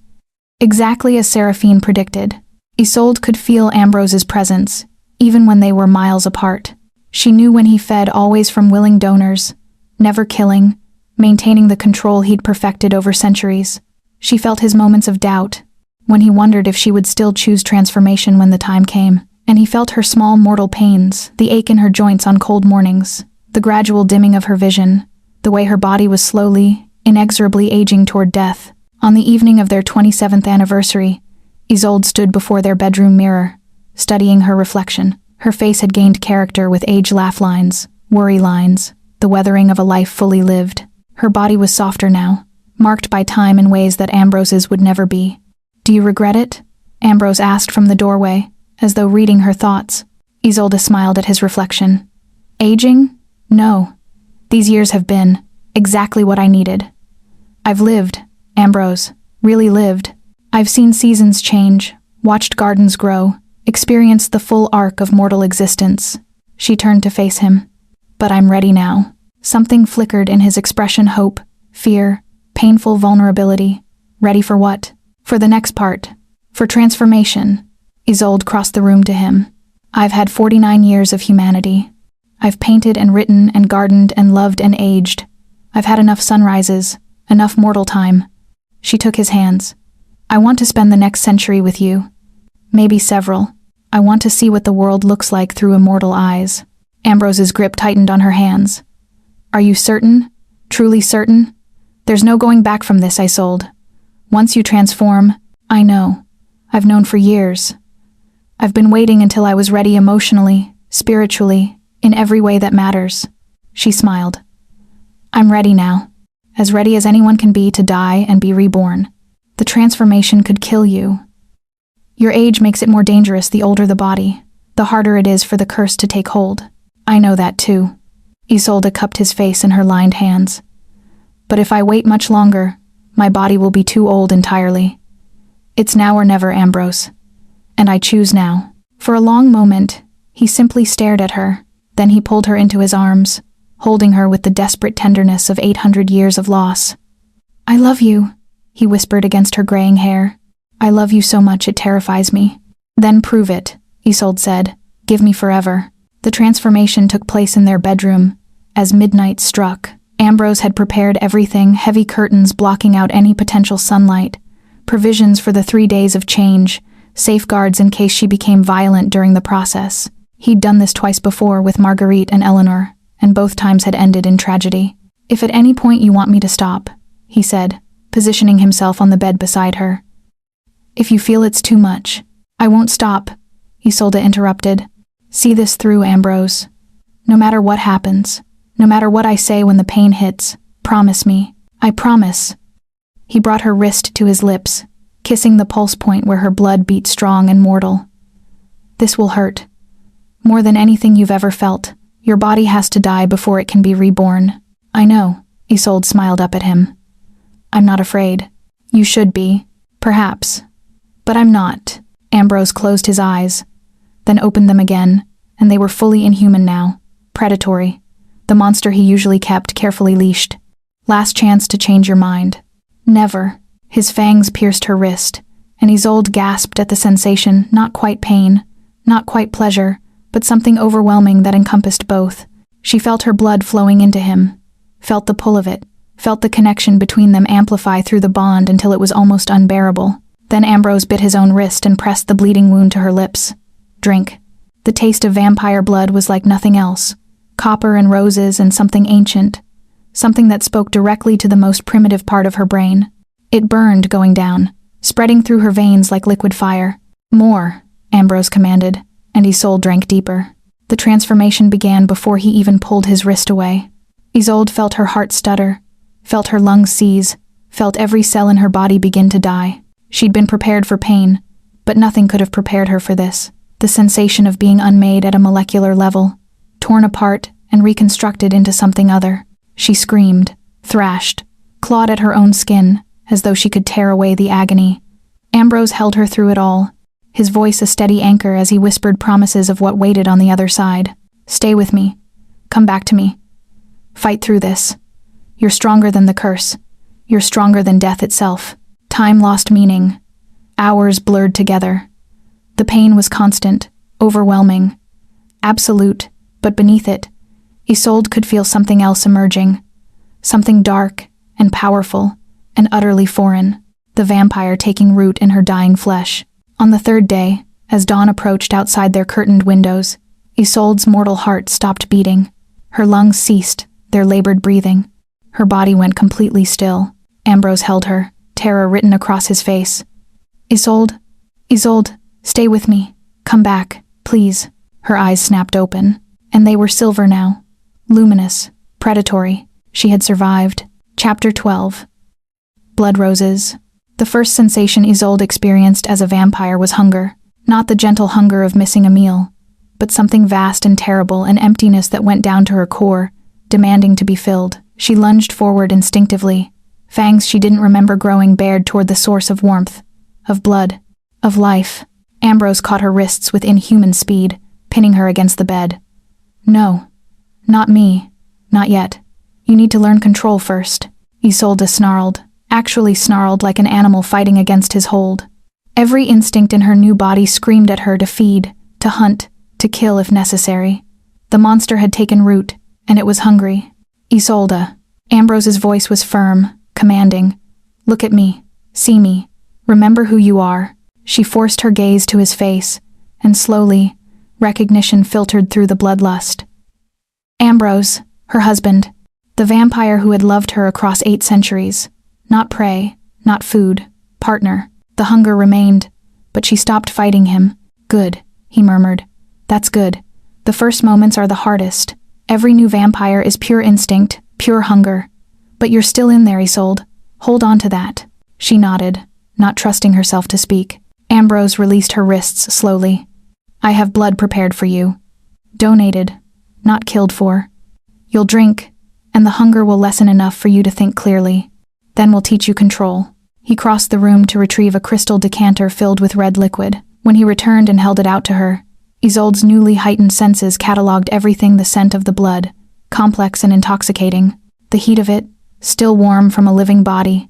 Speaker 1: Exactly as Seraphine predicted, Isolde could feel Ambrose's presence, even when they were miles apart. She knew when he fed always from willing donors, never killing, maintaining the control he'd perfected over centuries. She felt his moments of doubt, when he wondered if she would still choose transformation when the time came. And he felt her small mortal pains, the ache in her joints on cold mornings, the gradual dimming of her vision, the way her body was slowly, inexorably aging toward death. On the evening of their 27th anniversary, Isolde stood before their bedroom mirror, studying her reflection. Her face had gained character with age laugh lines, worry lines, the weathering of a life fully lived. Her body was softer now, marked by time in ways that Ambrose's would never be. "Do you regret it?" Ambrose asked from the doorway, as though reading her thoughts. Isolde smiled at his reflection. "Aging? No. These years have been exactly what I needed. I've lived, Ambrose, really lived. I've seen seasons change, watched gardens grow, experienced the full arc of mortal existence. She turned to face him. But I'm ready now. Something flickered in his expression: hope, fear, painful vulnerability. Ready for what? For the next part. For transformation. Isolde crossed the room to him. I've had 49 years of humanity. I've painted and written and gardened and loved and aged. I've had enough sunrises, enough mortal time. She took his hands. I want to spend the next century with you. Maybe several. I want to see what the world looks like through immortal eyes. Ambrose's grip tightened on her hands. Are you certain? Truly certain? There's no going back from this, Isolde. Once you transform, I know. I've known for years. I've been waiting until I was ready emotionally, spiritually, in every way that matters. She smiled. I'm ready now. As ready as anyone can be to die and be reborn. The transformation could kill you. Your age makes it more dangerous the older the body, the harder it is for the curse to take hold. I know that too. Isolde cupped his face in her lined hands. But if I wait much longer, my body will be too old entirely. It's now or never, Ambrose. And I choose now. For a long moment, he simply stared at her. Then he pulled her into his arms, holding her with the desperate tenderness of 800 years of loss. I love you, he whispered against her graying hair. I love you so much it terrifies me. Then prove it, Isolde said. Give me forever. The transformation took place in their bedroom. As midnight struck, Ambrose had prepared everything: heavy curtains blocking out any potential sunlight, provisions for the 3 days of change, safeguards in case she became violent during the process. He'd done this twice before with Marguerite and Eleanor, and both times had ended in tragedy. If at any point you want me to stop, he said, positioning himself on the bed beside her. If you feel it's too much, I won't stop, Isolde interrupted. See this through, Ambrose. No matter what happens, no matter what I say when the pain hits, promise me. I promise. He brought her wrist to his lips, kissing the pulse point where her blood beat strong and mortal. This will hurt. More than anything you've ever felt. Your body has to die before it can be reborn. I know, Isolde smiled up at him. I'm not afraid. You should be, perhaps. But I'm not. Ambrose closed his eyes, then opened them again, and they were fully inhuman now. Predatory. The monster he usually kept carefully leashed. Last chance to change your mind. Never. His fangs pierced her wrist, and Isolde gasped at the sensation, not quite pain, not quite pleasure, but something overwhelming that encompassed both. She felt her blood flowing into him, felt the pull of it, felt the connection between them amplify through the bond until it was almost unbearable. Then Ambrose bit his own wrist and pressed the bleeding wound to her lips. Drink. The taste of vampire blood was like nothing else. Copper and roses and something ancient. Something that spoke directly to the most primitive part of her brain. It burned going down, spreading through her veins like liquid fire. More, Ambrose commanded, and Isolde drank deeper. The transformation began before he even pulled his wrist away. Isolde felt her heart stutter, felt her lungs seize, felt every cell in her body begin to die. She'd been prepared for pain, but nothing could have prepared her for this. The sensation of being unmade at a molecular level, torn apart and reconstructed into something other. She screamed, thrashed, clawed at her own skin, as though she could tear away the agony. Ambrose held her through it all, his voice a steady anchor as he whispered promises of what waited on the other side. Stay with me. Come back to me. Fight through this. You're stronger than the curse. You're stronger than death itself. Time lost meaning. Hours blurred together. The pain was constant, overwhelming, absolute, but beneath it, Isolde could feel something else emerging. Something dark and powerful and utterly foreign. The vampire taking root in her dying flesh. On the third day, as dawn approached outside their curtained windows, Isolde's mortal heart stopped beating. Her lungs ceased, their labored breathing. Her body went completely still. Ambrose held her, terror written across his face. Isolde, stay with me. Come back, please. Her eyes snapped open, and they were silver now. Luminous, predatory. She had survived. Chapter 12. Blood roses. The first sensation Isolde experienced as a vampire was hunger. Not the gentle hunger of missing a meal, but something vast and terrible, an emptiness that went down to her core, demanding to be filled. She lunged forward instinctively, fangs she didn't remember growing bared toward the source of warmth, of blood, of life. Ambrose caught her wrists with inhuman speed, pinning her against the bed. No. Not me. Not yet. You need to learn control first. Isolde snarled, actually snarled like an animal fighting against his hold. Every instinct in her new body screamed at her to feed, to hunt, to kill if necessary. The monster had taken root, and it was hungry. Isolde. Ambrose's voice was firm, commanding. Look at me. See me. Remember who you are. She forced her gaze to his face, and slowly, recognition filtered through the bloodlust. Ambrose, her husband, the vampire who had loved her across 8 centuries. Not prey, not food, partner. The hunger remained, but she stopped fighting him. Good, he murmured. That's good. The first moments are the hardest. Every new vampire is pure instinct, pure hunger. But you're still in there, Isolde. Hold on to that. She nodded, not trusting herself to speak. Ambrose released her wrists slowly. I have blood prepared for you. Donated, not killed for. You'll drink, and the hunger will lessen enough for you to think clearly. Then we'll teach you control. He crossed the room to retrieve a crystal decanter filled with red liquid. When he returned and held it out to her, Isolde's newly heightened senses catalogued everything: the scent of the blood, complex and intoxicating, the heat of it, still warm from a living body,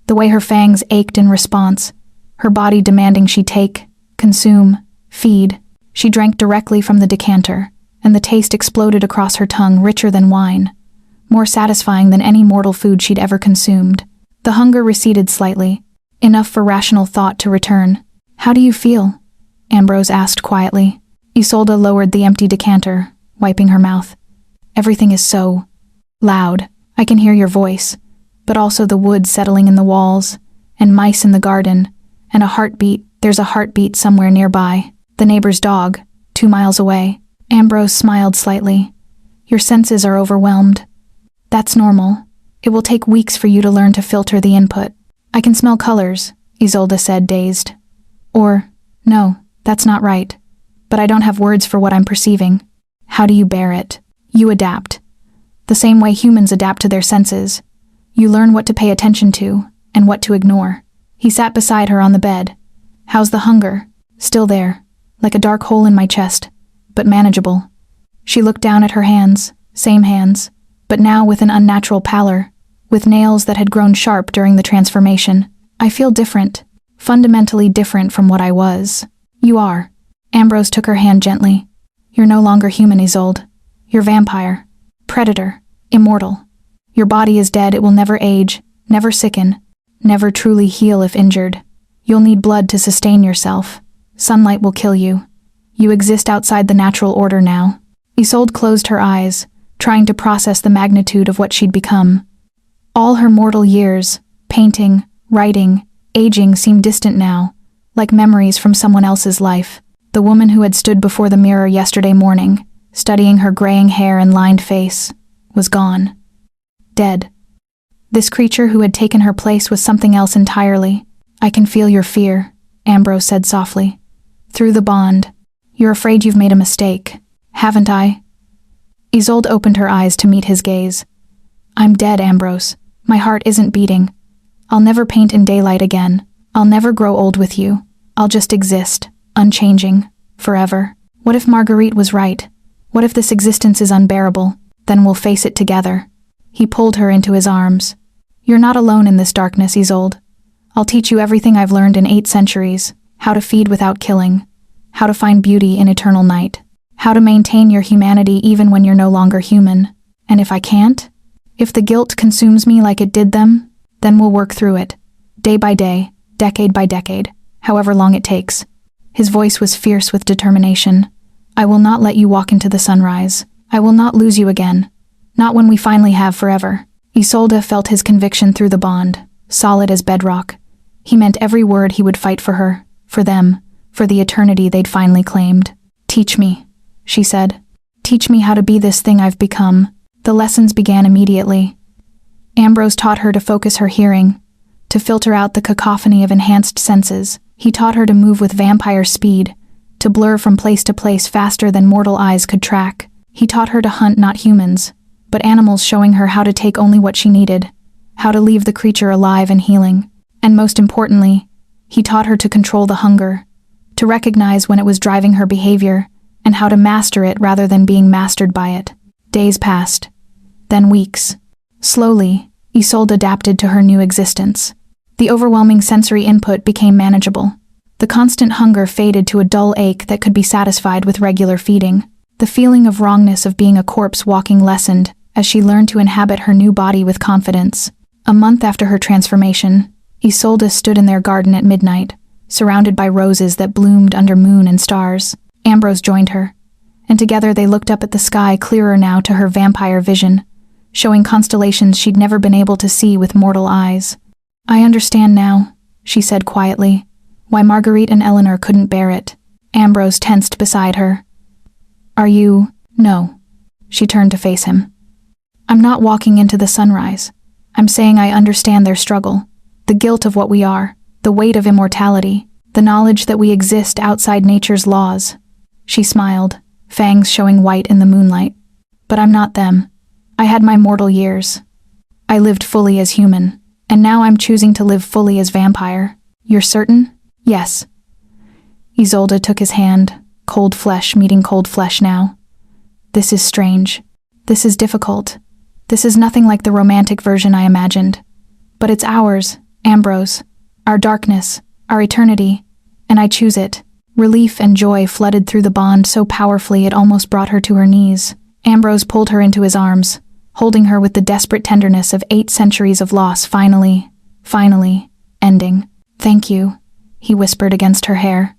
Speaker 1: the way her fangs ached in response, her body demanding she take, consume, feed. She drank directly from the decanter, and the taste exploded across her tongue, richer than wine, more satisfying than any mortal food she'd ever consumed. The hunger receded slightly, enough for rational thought to return. How do you feel? Ambrose asked quietly. Isolde lowered the empty decanter, wiping her mouth. Everything is so loud. I can hear your voice, but also the wood settling in the walls, and mice in the garden, and a heartbeat. There's a heartbeat somewhere nearby. The neighbor's dog, 2 miles away. Ambrose smiled slightly. Your senses are overwhelmed. That's normal. It will take weeks for you to learn to filter the input. I can smell colors, Isolde said, dazed. Or, no, that's not right. But I don't have words for what I'm perceiving. How do you bear it? You adapt. The same way humans adapt to their senses. You learn what to pay attention to, and what to ignore. He sat beside her on the bed. How's the hunger? Still there, like a dark hole in my chest, but manageable. She looked down at her hands, same hands, but now with an unnatural pallor, with nails that had grown sharp during the transformation. I feel different, fundamentally different from what I was. You are. Ambrose took her hand gently. You're no longer human, Isolde. You're vampire, predator, immortal. Your body is dead. It will never age, never sicken, never truly heal if injured. You'll need blood to sustain yourself. Sunlight will kill you. You exist outside the natural order now. Isolde closed her eyes, trying to process the magnitude of what she'd become. All her mortal years, painting, writing, aging, seemed distant now, like memories from someone else's life. The woman who had stood before the mirror yesterday morning, studying her graying hair and lined face, was gone. Dead. This creature who had taken her place was something else entirely. I can feel your fear, Ambrose said softly. Through the bond. You're afraid you've made a mistake. Haven't I? Isolde opened her eyes to meet his gaze. I'm dead, Ambrose. My heart isn't beating. I'll never paint in daylight again. I'll never grow old with you. I'll just exist, unchanging, forever. What if Marguerite was right? What if this existence is unbearable? Then we'll face it together. He pulled her into his arms. You're not alone in this darkness, Isolde. I'll teach you everything I've learned in 8 centuries, how to feed without killing, how to find beauty in eternal night, how to maintain your humanity even when you're no longer human. And if I can't? If the guilt consumes me like it did them, then we'll work through it, day by day, decade by decade, however long it takes. His voice was fierce with determination. I will not let you walk into the sunrise. I will not lose you again. Not when we finally have forever. Isolde felt his conviction through the bond, solid as bedrock. He meant every word. He would fight for her, for them, for the eternity they'd finally claimed. Teach me, she said. Teach me how to be this thing I've become. The lessons began immediately. Ambrose taught her to focus her hearing, to filter out the cacophony of enhanced senses. He taught her to move with vampire speed, to blur from place to place faster than mortal eyes could track. He taught her to hunt not humans, but animals, showing her how to take only what she needed, how to leave the creature alive and healing. And most importantly, He taught her to control the hunger, to recognize when it was driving her behavior, and how to master it rather than being mastered by it. Days passed, then weeks. Slowly, Isolde adapted to her new existence. The overwhelming sensory input became manageable. The constant hunger faded to a dull ache that could be satisfied with regular feeding. The feeling of wrongness of being a corpse walking lessened as she learned to inhabit her new body with confidence. A month after her transformation, Isolde stood in their garden at midnight, surrounded by roses that bloomed under moon and stars. Ambrose joined her, and together they looked up at the sky clearer now to her vampire vision, showing constellations she'd never been able to see with mortal eyes. "I understand now," she said quietly, "why Marguerite and Eleanor couldn't bear it." Ambrose tensed beside her. "Are you—" "No." She turned to face him. "I'm not walking into the sunrise. I'm saying I understand their struggle, the guilt of what we are, the weight of immortality, the knowledge that we exist outside nature's laws." She smiled, fangs showing white in the moonlight. "But I'm not them. I had my mortal years. I lived fully as human, and now I'm choosing to live fully as vampire." "You're certain?" "Yes." Isolde took his hand, cold flesh meeting cold flesh now. "This is strange. This is difficult. This is nothing like the romantic version I imagined. But it's ours, Ambrose, our darkness, our eternity, and I choose it." Relief and joy flooded through the bond so powerfully it almost brought her to her knees. Ambrose pulled her into his arms, holding her with the desperate tenderness of 8 centuries of loss finally ending. "Thank you," he whispered against her hair.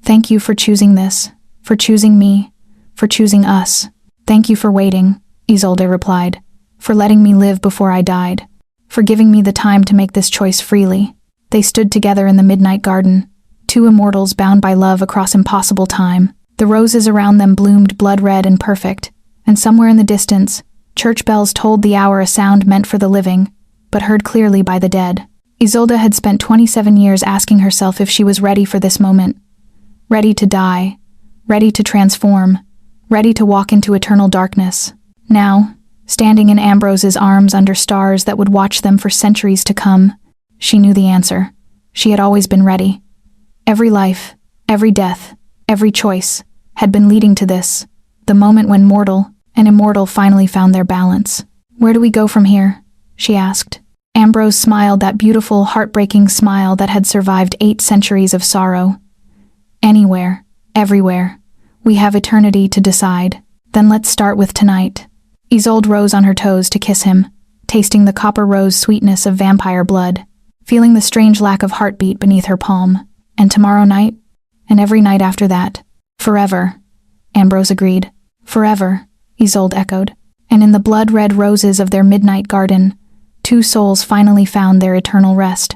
Speaker 1: "Thank you for choosing this, for choosing me, for choosing us." "Thank you for waiting," Isolde replied, "for letting me live before I died, for giving me the time to make this choice freely." They stood together in the midnight garden, 2 immortals bound by love across impossible time. The roses around them bloomed blood-red and perfect, and somewhere in the distance, church bells tolled the hour, a sound meant for the living, but heard clearly by the dead. Isolde had spent 27 years asking herself if she was ready for this moment. Ready to die, ready to transform, ready to walk into eternal darkness. Now, standing in Ambrose's arms under stars that would watch them for centuries to come, she knew the answer. She had always been ready. Every life, every death, every choice had been leading to this, the moment when mortal and immortal finally found their balance. "Where do we go from here?" she asked. Ambrose smiled, that beautiful, heartbreaking smile that had survived 8 centuries of sorrow. "Anywhere, everywhere. We have eternity to decide." "Then let's start with tonight." Isolde rose on her toes to kiss him, tasting the copper rose sweetness of vampire blood, feeling the strange lack of heartbeat beneath her palm. "And tomorrow night? And every night after that?" "Forever," Ambrose agreed. "Forever," Isolde echoed. And in the blood-red roses of their midnight garden, 2 souls finally found their eternal rest.